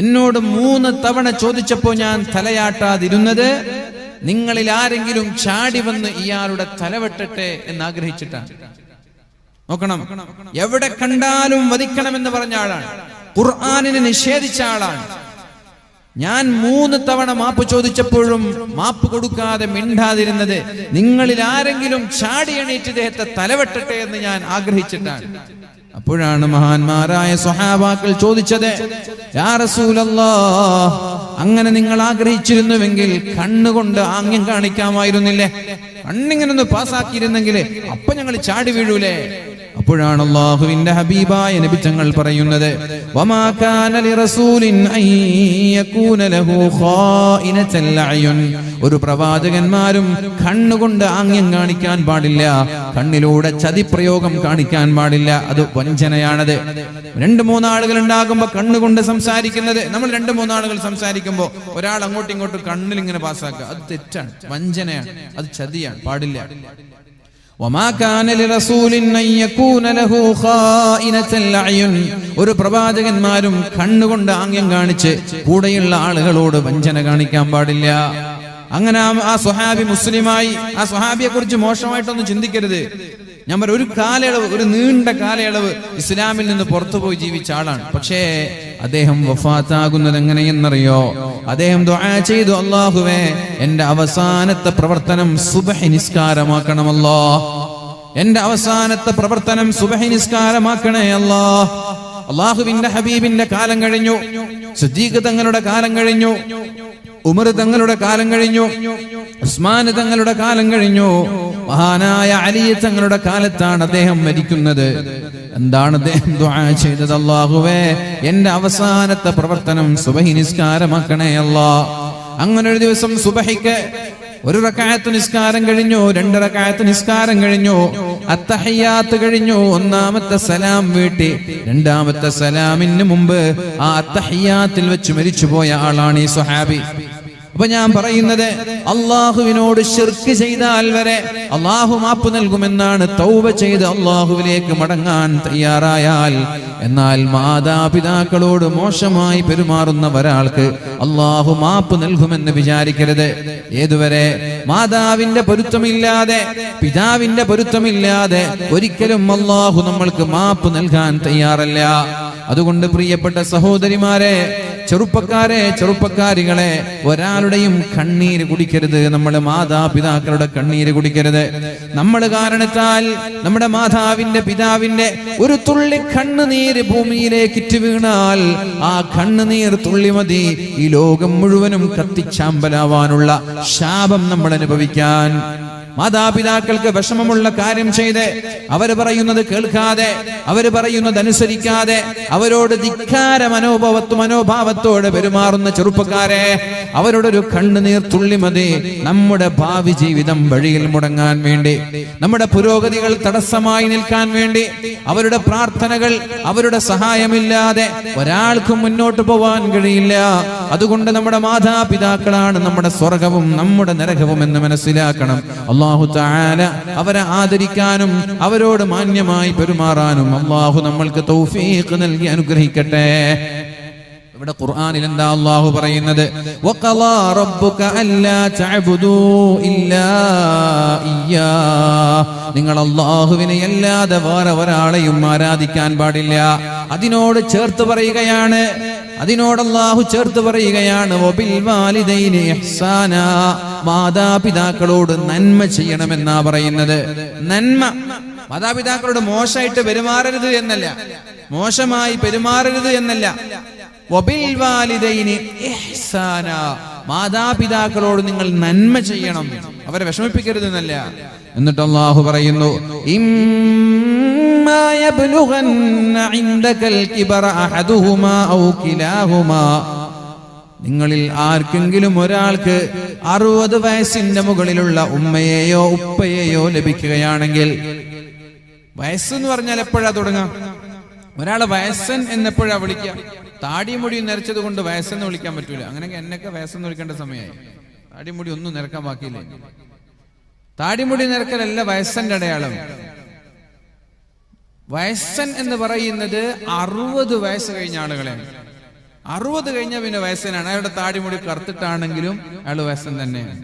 എന്നോട് 3 തവണ ചോദിച്ചപ്പോ ഞാൻ തലയാട്ടാതിരുന്നത് നിങ്ങളിൽ ആരെങ്കിലും ചാടി വന്ന് ഇയാളുടെ തലവെട്ടട്ടെ എന്ന് ആഗ്രഹിച്ചിട്ടാണ്. നോക്കണം, എവിടെ കണ്ടാലും വധിക്കണമെന്ന് പറഞ്ഞ ആളാണ്, ഖുർആനിനെ നിഷേധിച്ച ആളാണ്. ഞാൻ 3 തവണ മാപ്പ് ചോദിച്ചപ്പോഴും മാപ്പ് കൊടുക്കാതെ മിണ്ടാതിരുന്നത് നിങ്ങളിൽ ആരെങ്കിലും ചാടി എണീറ്റ് ഇദ്ദേഹത്തെ തലവെട്ടട്ടെ എന്ന് ഞാൻ ആഗ്രഹിച്ചിട്ടാണ്. അപ്പോഴാണ് മഹാന്മാരായ സ്വഹാബാക്കൾ ചോദിച്ചത്, യാ റസൂലല്ലാഹ്, അങ്ങനെ നിങ്ങൾ ആഗ്രഹിച്ചിരുന്നുവെങ്കിൽ കണ്ണുകൊണ്ട് ആംഗ്യം കാണിക്കാമായിരുന്നില്ലേ? കണ്ണിങ്ങനൊന്ന് പാസ്സാക്കിയിരുന്നെങ്കിൽ അപ്പൊ ഞങ്ങൾ ചാടി വീഴൂലേ? അപ്പോഴാണ് അല്ലാഹുവിന്റെ ഹബീബായ നബി തങ്ങൾ പറയുന്നത്, വമാ കാന ലിറസൂലിൻ അൻ യകൂന ലഹു ഖായിനത്തുൽ അയുൻ. ഒരു പ്രവാചകന്മാരും കണ്ണുകൊണ്ട് ആംഗ്യം കാണിക്കാൻ പാടില്ല, കണ്ണിലൂടെ ചതിപ്രയോഗം കാണിക്കാൻ പാടില്ല. അത് വഞ്ചനയാണത്. 2-3 ആളുകൾ ഉണ്ടാകുമ്പോ കണ്ണുകൊണ്ട് സംസാരിക്കുന്നത്, നമ്മൾ 2-3 ആളുകൾ സംസാരിക്കുമ്പോ ഒരാൾ അങ്ങോട്ടും ഇങ്ങോട്ടും കണ്ണിൽ ഇങ്ങനെ പാസ്സാക്കുക, അത് തെറ്റാണ്, വഞ്ചനയാണ്, അത് ചതിയാണ്, പാടില്ല. വമാ കാന ലിറസൂലിൻ അൻ യകൂന ലഹു ഖായിനത്തുൽ അയുൻ. ഒരു പ്രവാചകന്മാരും കണ്ണുകൊണ്ട് ആംഗ്യം കാണിച്ച് കൂടെയുള്ള ആളുകളോട് വഞ്ചന കാണിക്കാൻ പാടില്ല. അങ്ങനെ ആ സ്വഹാബി മുസ്ലിമായി. ആ സ്വഹാബിയെ കുറിച്ച് മോശമായിട്ടൊന്നും ചിന്തിക്കരുത്. ഞാൻ പറ, ഒരു കാലയളവ്, ഒരു നീണ്ട കാലയളവ് ഇസ്ലാമിൽ നിന്ന് പുറത്തുപോയി ജീവിച്ച ആളാണ്. പക്ഷേ അദ്ദേഹം വഫാത്താകുന്നത് എങ്ങനെയെന്നറിയോ? അദ്ദേഹം ദുആ ചെയ്തു, അല്ലാഹുവേ, എന്റെ അവസാനത്തെ പ്രവർത്തനം സുബ്ഹി നിസ്കാരമാക്കണമല്ലോ, എന്റെ അവസാനത്തെ പ്രവർത്തനം സുബ്ഹി നിസ്കാരമാക്കണേ അല്ലാ. അല്ലാഹുവിന്റെ ഹബീബിന്റെ കാലം കഴിഞ്ഞു, സിദ്ദീഖ് തങ്ങളുടെ കാലം കഴിഞ്ഞു, ഉമർ തങ്ങളുടെ കാലം കഴിഞ്ഞു, ഉസ്മാൻ തങ്ങളുടെ കാലം കഴിഞ്ഞു, മഹാനായ അലി തങ്ങളുടെ കാലത്താണ് അദ്ദേഹം മരിക്കുന്നത്. എന്താണ് അദ്ദേഹം ദുആ ചെയ്തത്? അല്ലാഹുവേ, എന്റെ അവസാനത്തെ പ്രവർത്തനം സുബ്ഹി നിസ്കാരമാക്കണേ അല്ലാ. അങ്ങനെ ഒരു ദിവസം സുബ്ഹിക്ക് 1 റക്അത്ത് നിസ്കാരം കഴിഞ്ഞു, 2 റക്അത്ത് നിസ്കാരം കഴിഞ്ഞു, അത്തഹിയ്യാത്ത് കഴിഞ്ഞു, 1-ാമത്തെ സലാം വീട്ടി. 2-ാമത്തെ സലാമിന് മുമ്പ് ആ അത്തഹിയ്യാത്തിൽ വെച്ച് മരിച്ചുപോയ ആളാണ് ഈ സ്വഹാബി. അപ്പൊ ഞാൻ പറയുന്നത്, അള്ളാഹുവിനോട് ശിർക്ക് ചെയ്താൽ വരെ അള്ളാഹു മാപ്പ് നൽകുമെന്നാണ്. തൗബ ചെയ്ത് അള്ളാഹുവിലേക്ക് മടങ്ങാൻ തയ്യാറായാൽ. എന്നാൽ മാതാപിതാക്കളോട് മോശമായി പെരുമാറുന്ന ഒരാൾക്ക് അള്ളാഹു മാപ്പ് നൽകുമെന്ന് വിചാരിക്കരുത്. ഏതുവരെ? മാതാവിന്റെ പൊരുത്തമില്ലാതെ, പിതാവിന്റെ പൊരുത്തമില്ലാതെ ഒരിക്കലും അള്ളാഹു നമ്മൾക്ക് മാപ്പ് നൽകാൻ തയ്യാറല്ല. അതുകൊണ്ട് പ്രിയപ്പെട്ട സഹോദരിമാരെ, ചെറുപ്പക്കാരെ, ചെറുപ്പക്കാരികളെ, ഒരാളുടെയും കണ്ണീര് കുടിക്കരുത്. നമ്മുടെ മാതാപിതാക്കളുടെ കണ്ണീര് കുടിക്കരുത്. നമ്മൾ കാരണത്താൽ നമ്മുടെ മാതാവിന്റെ, പിതാവിന്റെ ഒരു തുള്ളി കണ്ണുനീര് ഭൂമിയിലേക്ക് ഇറ്റ് വീണാൽ ആ കണ്ണുനീർ തുള്ളി മതി ഈ ലോകം മുഴുവനും കത്തിച്ചാമ്പലാവാനുള്ള ശാപം നമ്മൾ അനുഭവിക്കാൻ. മാതാപിതാക്കൾക്ക് വിഷമമുള്ള കാര്യം ചെയ്ത് അവര് പറയുന്നത് കേൾക്കാതെ, അവര് പറയുന്നത് അനുസരിക്കാതെ, അവരോട് ധിക്കാര മനോഭാവത്തോടെ പെരുമാറുന്ന ചെറുപ്പക്കാരെ, അവരോടൊരു കണ്ണുനീർ തുള്ളി മതി നമ്മുടെ ഭാവി ജീവിതം വഴിയിൽ മുടങ്ങാൻ വേണ്ടി, നമ്മുടെ പുരോഗതികൾ തടസ്സമായി നിൽക്കാൻ വേണ്ടി. അവരുടെ പ്രാർത്ഥനകൾ, അവരുടെ സഹായമില്ലാതെ ഒരാൾക്കും മുന്നോട്ട് പോവാൻ കഴിയില്ല. അതുകൊണ്ട് നമ്മുടെ മാതാപിതാക്കളാണ് നമ്മുടെ സ്വർഗവും നമ്മുടെ നരകവും എന്ന് മനസ്സിലാക്കണം. അല്ലാഹു തആല അവരെ ആദരിക്കാനും അവരോട് മാന്യമായി പെരുമാറാനും അല്ലാഹു നമ്മൾക്ക് തൗഫീഖ് നൽകി അനുഗ്രഹിക്കട്ടെ. ഇവിടെ ഖുർആനിൽ എന്താ അല്ലാഹു പറയുന്നത്? വഖളാ റബ്ബുക അല്ലാ തഅബുദൂ ഇല്ലാ ഇയ്യാ. നിങ്ങൾ അല്ലാഹുവിനെ അല്ലാതെ വേറെ ഒരാളെയും ആരാധിക്കാൻ പാടില്ല. അതിനോട് ചേർത്ത് പറയുകയാണ്, അതിനോട് അല്ലാഹു ചേർത്ത് പറയുകയാണ്, വബിൽ വാലിദൈനി ഇഹ്സാനാ. മാതാപിതാക്കളോട് നന്മ ചെയ്യണമെന്നാ പറയുന്നത്. നന്മ, മാതാപിതാക്കളോട് മോശമായിട്ട് പെരുമാറരുത് എന്നല്ല, മോശമായി പെരുമാറരുത് എന്നല്ല. വബിൽ വാലിദൈനി ഇഹ്സാനാ, മാതാപിതാക്കളോട് നിങ്ങൾ നന്മ ചെയ്യണം, അവരെ വിഷമിപ്പിക്കരുത് എന്നല്ല. എന്നിട്ട് അല്ലാഹു പറയുന്നു, ഇമ്മാ യബ്ലുഗന്ന ഇൻദകൽ കിബറ അഹദുഹുമാ ഔ കിലാഹുമാ. നിങ്ങളിൽ ആർക്കെങ്കിലും ഒരാൾക്ക് 60 വയസ്സിന്റെ മുകളിലുള്ള ഉമ്മയെയോ ഉപ്പയെയോ ലഭിക്കുകയാണെങ്കിൽ, വയസ്സെന്ന് പറഞ്ഞാൽ എപ്പോഴാ തുടങ്ങാം? ഒരാളെ വയസ്സൻ എന്നെപ്പോഴാ വിളിക്കുക? താടിമുടി നിരച്ചത് കൊണ്ട് വയസ്സെന്ന് വിളിക്കാൻ പറ്റൂല. അങ്ങനെയൊക്കെ എന്നൊക്കെ വയസ്സെന്ന് വിളിക്കേണ്ട സമയമായി. താടിമുടി ഒന്നും നിരക്കാൻ ബാക്കിയില്ല. താടിമുടി നിരക്കലല്ല വയസ്സന്റെ അടയാളം. വയസ്സൻ എന്ന് പറയുന്നത് 60 വയസ്സ് കഴിഞ്ഞ ആളുകളെയാണ്. 60 കഴിഞ്ഞ പിന്നെ വയസ്സനാണ്. അയാളുടെ താടിമുടി കറുത്തിട്ടാണെങ്കിലും അയാൾ വയസ്സൻ തന്നെയാണ്,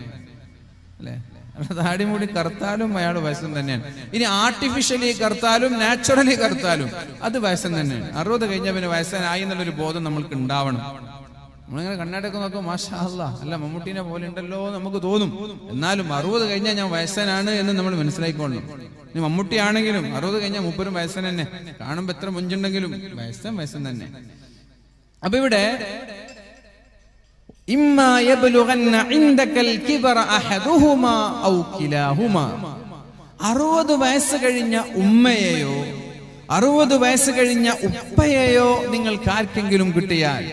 അല്ലെ? അയാളുടെ താടിമുടി കറുത്താലും അയാൾ വയസ്സൻ തന്നെയാണ്. ഇനി ആർട്ടിഫിഷ്യലി കറുത്താലും നാച്ചുറലി കറുത്താലും അത് വയസ്സൻ തന്നെയാണ്. 60 കഴിഞ്ഞ പിന്നെ വയസ്സനായി എന്നുള്ളൊരു ബോധം നമ്മൾക്ക് ഉണ്ടാവണം. നമ്മളിങ്ങനെ കണ്ണാടൊക്കെ നോക്കും, മാഷാ അല്ലാഹ്, അല്ല മമ്മൂട്ടിനെ പോലെ ഉണ്ടല്ലോ നമുക്ക് തോന്നും. എന്നാലും 60 കഴിഞ്ഞാൽ ഞാൻ വയസ്സനാണ് എന്ന് നമ്മൾ മനസ്സിലാക്കിക്കൊള്ളണം. ഇനി മമ്മൂട്ടി ആണെങ്കിലും 60 കഴിഞ്ഞാൽ മൂപ്പരും വയസ്സൻ തന്നെ. കാണുമ്പോ എത്ര മുഞ്ചുണ്ടെങ്കിലും വയസ്സൻ തന്നെ. അപ്പൊ ഇവിടെ 60 വയസ്സ് കഴിഞ്ഞ ഉമ്മയെയോ 60 വയസ്സ് കഴിഞ്ഞ ഉപ്പയെയോ നിങ്ങൾക്ക് ആർക്കെങ്കിലും കിട്ടിയാൽ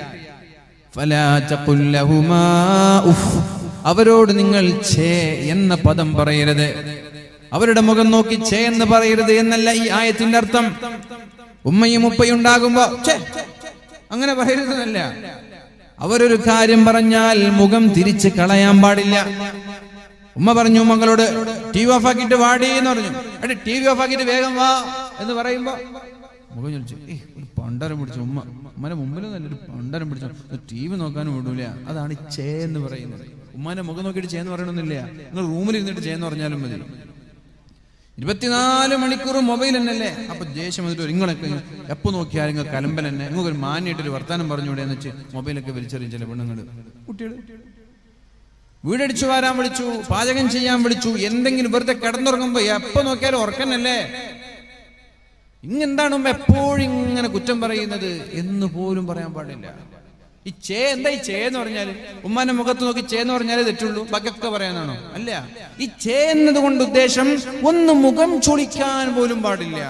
അവരോട് നിങ്ങൾ ഛേ എന്ന പദം പറയരുത്. അവരുടെ മുഖം നോക്കി ഛേ എന്ന് പറയരുത് എന്നല്ല ഈ ആയത്തിന്റെ അർത്ഥം. ഉമ്മയും ഉപ്പയും ഉണ്ടാകുമ്പോ അങ്ങനെ പറയരുതെന്നല്ല. അവരൊരു കാര്യം പറഞ്ഞാൽ മുഖം തിരിച്ച് കളയാൻ പാടില്ല. ഉമ്മ പറഞ്ഞു മകളോട് TV ഓഫ് ആക്കിയിട്ട് വാടി എന്ന് പറഞ്ഞു. TV ഓഫ് ആക്കിയിട്ട് വേഗം വാ എന്ന് പറയുമ്പോ മുഖം ചോദിച്ചു, ഒരു പണ്ടരം പിടിച്ചു. ഉമ്മന്റെ മുമ്പിൽ നല്ലൊരു പണ്ടരം പിടിച്ചു. TV നോക്കാനും വിടൂല. അതാണ് ചേ എന്ന് പറയുന്നത്. ഉമ്മാന്റെ മുഖം നോക്കിയിട്ട് ചേന്ന് പറയണമെന്നില്ല. നിങ്ങൾ റൂമിൽ ഇരുന്നിട്ട് ചേന്ന് പറഞ്ഞാലും മതി. 24 മണിക്കൂർ മൊബൈൽ തന്നെയല്ലേ. അപ്പൊ ദേഷ്യം വന്നിട്ട് നിങ്ങളൊക്കെ എപ്പോ നോക്കിയാൽ നിങ്ങൾ കലമ്പൽ തന്നെ, നിങ്ങൾക്ക് ഒരു മാന്യായിട്ടൊരു വർത്താനം പറഞ്ഞുകൂടെ എന്ന് വെച്ച് മൊബൈലൊക്കെ വലിച്ചെറിയും ചില പെണ്ണുങ്ങൾ. കുട്ടികൾ വീടടിച്ചു വാരാൻ വിളിച്ചു, പാചകം ചെയ്യാൻ വിളിച്ചു, എന്തെങ്കിലും വെറുതെ കിടന്നുറങ്ങുമ്പോ എപ്പോ നോക്കിയാലും ഉറക്കന്നല്ലേ. ഇങ്ങെന്താണ് ഉമ്മ എപ്പോഴും ഇങ്ങനെ കുറ്റം പറയുന്നത് എന്ന് പോലും പറയാൻ പാടില്ല. ഈ ചേ എന്താ? ഈ ചേ എന്ന് പറഞ്ഞാല് ഉമ്മാന്റെ മുഖത്ത് നോക്കി ചേ എന്ന് പറഞ്ഞാലേ തെറ്റുള്ളൂ, ബാക്കിയൊക്കെ പറയാനാണോ? അല്ല. ഈ ചേ എന്നത് കൊണ്ട് ഉദ്ദേശം ഒന്ന് മുഖം ചൊളിക്കാൻ പോലും പാടില്ല.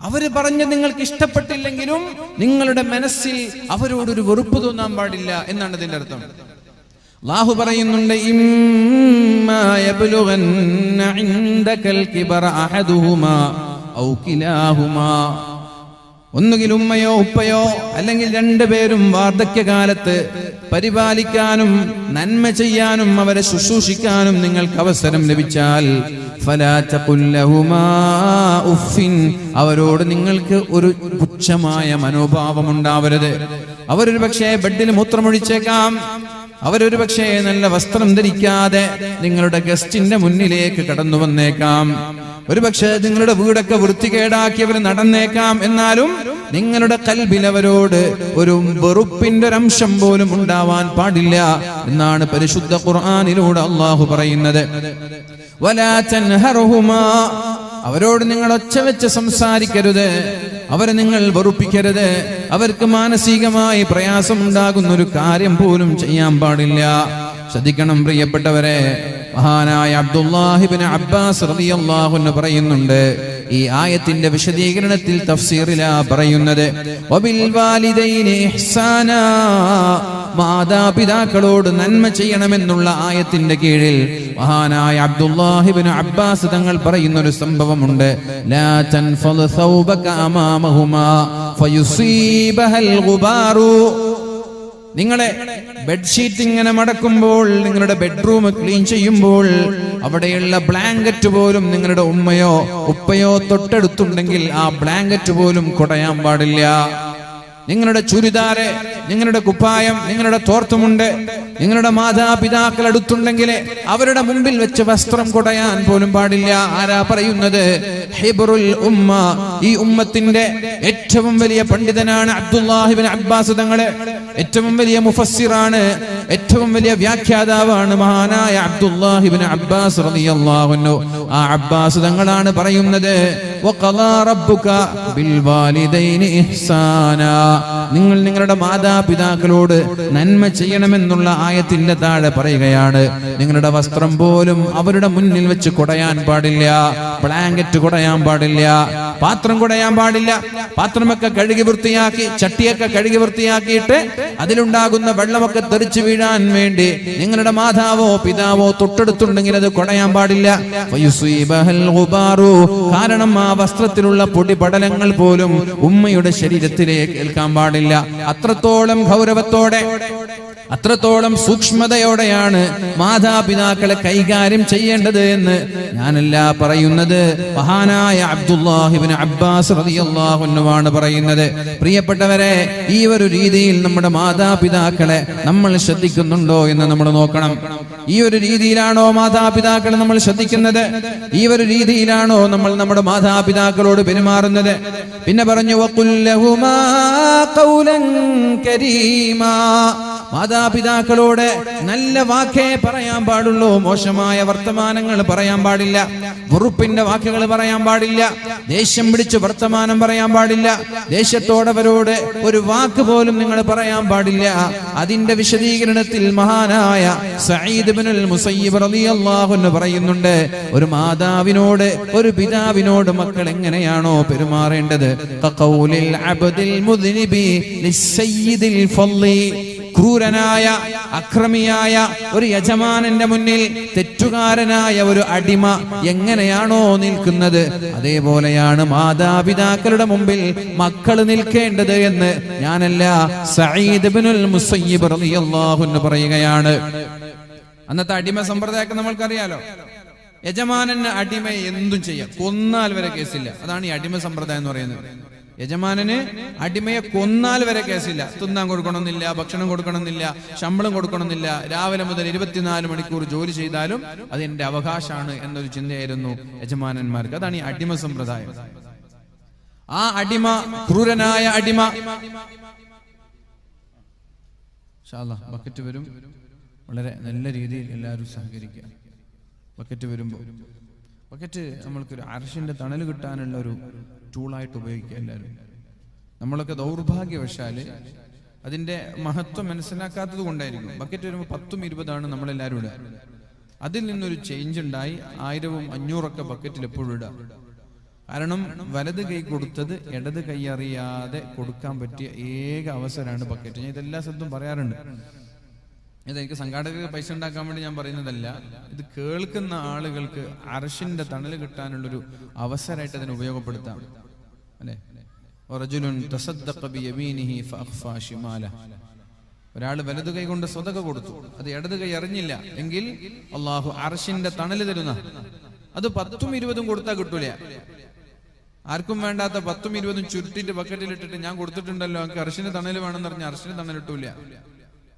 അവര് പറഞ്ഞത് നിങ്ങൾക്ക് ഇഷ്ടപ്പെട്ടില്ലെങ്കിലും നിങ്ങളുടെ മനസ്സിൽ അവരോടൊരു വെറുപ്പ് തോന്നാൻ പാടില്ല എന്നാണ് ഇതിന്റെ അർത്ഥം. അല്ലാഹു പറയുന്നുണ്ട്, ഇമ്മാ യബ്ലുഗന്ന ഇൻദകൽ കിബറ അഹദുഹുമാ ഔ കിലാഹുമാ. ഒന്നുകിൽ ഉമ്മയോ ഉപ്പയോ അല്ലെങ്കിൽ രണ്ടുപേരും വാർദ്ധക്യകാലത്ത് പരിപാലിക്കാനും നന്മ ചെയ്യാനും അവരെ ശുശ്രൂഷിക്കാനും നിങ്ങൾക്ക് അവസരം ലഭിച്ചാൽ ഫലാ തഖുൽ ലഹുമാ ഉഫിൻ, അവരോട് നിങ്ങൾക്ക് ഒരു പുച്ഛമായ മനോഭാവം ഉണ്ടാവരുത്. അവരൊരു പക്ഷേ ബെഡിൽ മൂത്രമൊഴിച്ചേക്കാം. അവരൊരു പക്ഷേ നല്ല വസ്ത്രം ധരിക്കാതെ നിങ്ങളുടെ ഗസ്റ്റിന്റെ മുന്നിലേക്ക് കടന്നു വന്നേക്കാം. ഒരു പക്ഷേ നിങ്ങളുടെ വീടൊക്കെ വൃത്തികേടാക്കി അവർ നടന്നേക്കാം. എന്നാലും നിങ്ങളുടെ ഖൽബിൽ അവരോട് ഒരു വെറുപ്പിന്റെ ഒരംശം പോലും ഉണ്ടാവാൻ പാടില്ല എന്നാണ് പരിശുദ്ധ ഖുർആനിലൂടെ അല്ലാഹു പറയുന്നത്. വലാ തൻഹറുഹുമാ, അവരോട് നിങ്ങൾ ഒച്ച വെച്ച് സംസാരിക്കരുത്. അവരെ നിങ്ങൾ വെറുപ്പിക്കരുത്. അവർക്ക് മാനസികമായി പ്രയാസം ഉണ്ടാകുന്ന ഒരു കാര്യം പോലും ചെയ്യാൻ പാടില്ല. ശ്രദ്ധിക്കണം പ്രിയപ്പെട്ടവരെ. മഹാനായ അബ്ദുല്ലാഹി ഇബ്നു അബ്ബാസ് റളിയല്ലാഹു അൻഹു പറയുന്നുണ്ട്, ഈ ആയത്തിന്റെ വിശദീകരണത്തിൽ തഫ്സീറിലാ പറയുന്നത്, വബിൽ വാലിദൈനി ഇഹ്സാനാ, മാതാപിതാക്കളോട് നന്മ ചെയ്യണമെന്നുള്ള ആയത്തിന്റെ കീഴിൽ മഹാനായ അബ്ദുല്ലാഹി ഇബ്നു അബ്ബാസ് തങ്ങൾ പറയുന്ന ഒരു സംഭവമുണ്ട്. ലാ തൻഫൽ സൗബക അമാമഹുമാ ഫയുസീബഹൽ ഗുബാറു. നിങ്ങളെ ബെഡ്ഷീറ്റ് ഇങ്ങനെ മടക്കുമ്പോൾ, നിങ്ങളുടെ ബെഡ്റൂം ക്ലീൻ ചെയ്യുമ്പോൾ അവിടെയുള്ള ബ്ലാങ്കറ്റ് പോലും നിങ്ങളുടെ ഉമ്മയോ ഉപ്പയോ തൊട്ടടുത്തുണ്ടെങ്കിൽ ആ ബ്ലാങ്കറ്റ് പോലും കുടയാൻ പാടില്ല. നിങ്ങളുടെ ചുരിദാറ്, നിങ്ങളുടെ കുപ്പായം, നിങ്ങളുടെ തോർത്തുമുണ്ട് നിങ്ങളുടെ മാതാപിതാക്കൾ അടുത്തുണ്ടെങ്കിൽ അവരുടെ മുമ്പിൽ വെച്ച് വസ്ത്രം കുടയാൻ പോലും പാടില്ല. ആരാ പറയുന്നത്? ഹിബ്റുൽ ഉമ്മ, ഈ ഉമ്മത്തിന്റെ ഏറ്റവും വലിയ പണ്ഡിതനാണ് അബ്ദുല്ലാഹി ഇബ്നു അബ്ബാസ് തങ്ങള്. ഏറ്റവും വലിയ മുഫസ്സിറാണ്, ഏറ്റവും വലിയ വ്യാഖ്യാതാവാണ് മഹാനായ അബ്ദുല്ലാഹി ഇബ്നു അബ്ബാസ് റളിയല്ലാഹു അൻഹു. ആ അബ്ബാസ് തങ്ങളാണ് പറയുന്നത്, വഖളാ റബ്ബുക ബിൽ വാലിദൈനി ഇഹ്സാനാ, നിങ്ങൾ നിങ്ങളുടെ മാതാപിതാക്കളോട് നന്മ ചെയ്യണമെന്നുള്ള ആയത്തിന്റെ താഴെ പറയുകയാണ്, നിങ്ങളുടെ വസ്ത്രം പോലും അവരുടെ മുന്നിൽ വെച്ച് കുടയാൻ പാടില്ല, ബ്ലാങ്കറ്റ് കുടയാൻ പാടില്ല, പാത്രം കുടയാൻ പാടില്ല. പാത്രമൊക്കെ കഴുകി വൃത്തിയാക്കി, ചട്ടിയൊക്കെ കഴുകി വൃത്തിയാക്കിയിട്ട് അതിലുണ്ടാകുന്ന വെള്ളമൊക്കെ തെറിച്ചു വീഴാൻ വേണ്ടി നിങ്ങളുടെ മാതാവോ പിതാവോ തൊട്ടടുത്തുണ്ടെങ്കിൽ അത് കുടയാൻ പാടില്ല. കാരണം ആ വസ്ത്രത്തിലുള്ള പൊടിപടലങ്ങൾ പോലും ഉമ്മയുടെ ശരീരത്തിലേക്ക് ഏൽക്കാൻ പാടില്ല. അത്രത്തോളം ഗൗരവത്തോടെ, അത്രത്തോളം സൂക്ഷ്മതയോടെയാണ് മാതാപിതാക്കളെ കൈകാര്യം ചെയ്യേണ്ടത് എന്ന് ഞാനല്ല പറയുന്നത്, മഹാനായ അബ്ദുല്ലാഹ് ഇബ്നു അബ്ബാസ് റളിയല്ലാഹു അൻഹുവാണ് പറയുന്നത്. പ്രിയപ്പെട്ടവരെ, ഈ ഒരു രീതിയിൽ നമ്മുടെ മാതാപിതാക്കളെ നമ്മൾ ശ്രദ്ധിക്കുന്നുണ്ടോ എന്ന് നമ്മൾ നോക്കണം. ഈ ഒരു രീതിയിലാണോ മാതാപിതാക്കളെ നമ്മൾ ശ്രദ്ധിക്കുന്നത്? ഈ ഒരു രീതിയിലാണോ നമ്മൾ നമ്മുടെ മാതാപിതാക്കളോട് പെരുമാറുന്നത്? പിന്നെ പറഞ്ഞു വഖുൽ ലഹുമാ ഖൗലൻ കരീമാ, മാതാപിതാക്കളോട് നല്ല വാക്കേ പറയാൻ പാടുള്ളൂ, മോശമായ വർത്തമാനങ്ങൾ പറയാൻ പാടില്ല, വെറുപ്പിന്റെ വാക്കുകൾ പറയാൻ പാടില്ല, ദേഷ്യം പിടിച്ച് വർത്തമാനം പറയാൻ പാടില്ല, ദേഷ്യത്തോടവരോട് ഒരു വാക്ക് പോലും നിങ്ങൾ പറയാൻ പാടില്ല. അതിന്റെ വിശദീകരണത്തിൽ മഹാനായ സഈദ് ഇബ്നുൽ മുസയ്യിബ് റളിയല്ലാഹു അൻഹു പറയുന്നുണ്ട്, ഒരു മാതാവിനോട് ഒരു പിതാവിനോട് മക്കൾ എങ്ങനെയാണോ പെരുമാറേണ്ടത്, ഖഖൗലിൽ അബ്ദിൽ മുദ്നിബി ലിസ്സയ്യിദിൽ ഫളി, ക്രൂരനായ അക്രമിയായ ഒരു യജമാനന്റെ മുന്നിൽ തെറ്റുകാരനായ ഒരു അടിമ എങ്ങനെയാണോ നിൽക്കുന്നത്, അതേപോലെയാണ് മാതാപിതാക്കളുടെ മുമ്പിൽ മക്കൾ നിൽക്കേണ്ടത് എന്ന് ഞാനല്ല, സഈദ് ഇബ്നുൽ മുസയ്യിബ് റളിയല്ലാഹു അൻഹു പറയുകയാണ്. അന്നത്തെ അടിമ സമ്പ്രദായമൊക്കെ നമ്മൾക്കറിയാലോ. യജമാനന് അടിമയെ എന്തും ചെയ്യാം, കൊന്നാൽ വരെ കേസില്ല. അതാണ് ഈ അടിമ സമ്പ്രദായം എന്ന് പറയുന്നത്. യജമാനന് അടിമയെ കൊന്നാൽ വരെ കേസില്ല. തിന്നാൻ കൊടുക്കണമെന്നില്ല, ഭക്ഷണം കൊടുക്കണമെന്നില്ല, ശമ്പളം കൊടുക്കണമെന്നില്ല, രാവിലെ മുതൽ 24 മണിക്കൂർ ജോലി ചെയ്താലും അത് എന്റെ അവകാശമാണ് എന്നൊരു ചിന്തയായിരുന്നു യജമാനന്മാർക്ക്. അതാണ് ഈ അടിമ സമ്പ്രദായം. ആ അടിമ, ക്രൂരനായ അടിമ, ബക്കറ്റ് വരും, വളരെ നല്ല രീതിയിൽ എല്ലാവരും സഹകരിക്കുക. ബക്കറ്റ് വരുമ്പോൾ ബക്കറ്റ് നമ്മൾക്കൊരു അർശിന്റെ തണൽ കിട്ടാനുള്ള ഒരു ടൂളായിട്ട് ഉപയോഗിക്കുക എല്ലാവരും. നമ്മളൊക്കെ ദൗർഭാഗ്യവശാല് അതിന്റെ മഹത്വം മനസ്സിലാക്കാത്തത് കൊണ്ടായിരിക്കും. ബക്കറ്റ് വരുമ്പോൾ 10ഉം 20ആണ് നമ്മളെല്ലാവരും ഇടുക. അതിൽ നിന്നൊരു ചേഞ്ച് ഉണ്ടായി 1000ഉം 500ഒക്കെ ബക്കറ്റിൽ എപ്പോഴും ഇടുക. കാരണം വലത് കൈ കൊടുത്തത് ഇടത് കൈ അറിയാതെ കൊടുക്കാൻ പറ്റിയ ഏക അവസരമാണ് ബക്കറ്റ്. ഞാൻ ഇതെല്ലാ സ്ഥലത്തും പറയാറുണ്ട്. ഇതെനിക്ക് സംഘാടകർക്ക് പൈസ ഉണ്ടാക്കാൻ വേണ്ടി ഞാൻ പറയുന്നതല്ല, ഇത് കേൾക്കുന്ന ആളുകൾക്ക് അർശിന്റെ തണൽ കിട്ടാനുള്ളൊരു അവസരമായിട്ട് അതിനെ ഉപയോഗപ്പെടുത്താം, അല്ലെ? ഒരാൾ വലതു കൈ കൊണ്ട് സ്വതക കൊടുത്തു, അത് ഇടത് കൈ അറിഞ്ഞില്ല എങ്കിൽ അള്ളാഹു അർശിന്റെ തണൽ തരുന്ന, അത് 10ഉം 20ഉം കൊടുത്താൽ കിട്ടൂല. ആർക്കും വേണ്ടാത്ത 10ഉം 20ഉം ചുരുട്ടിട്ട് ബക്കറ്റിലിട്ടിട്ട് ഞാൻ കൊടുത്തിട്ടുണ്ടല്ലോ, എനിക്ക് അർശിന്റെ തണൽ വേണമെന്ന് പറഞ്ഞാൽ അർശിന്റെ തണൽ കിട്ടൂല.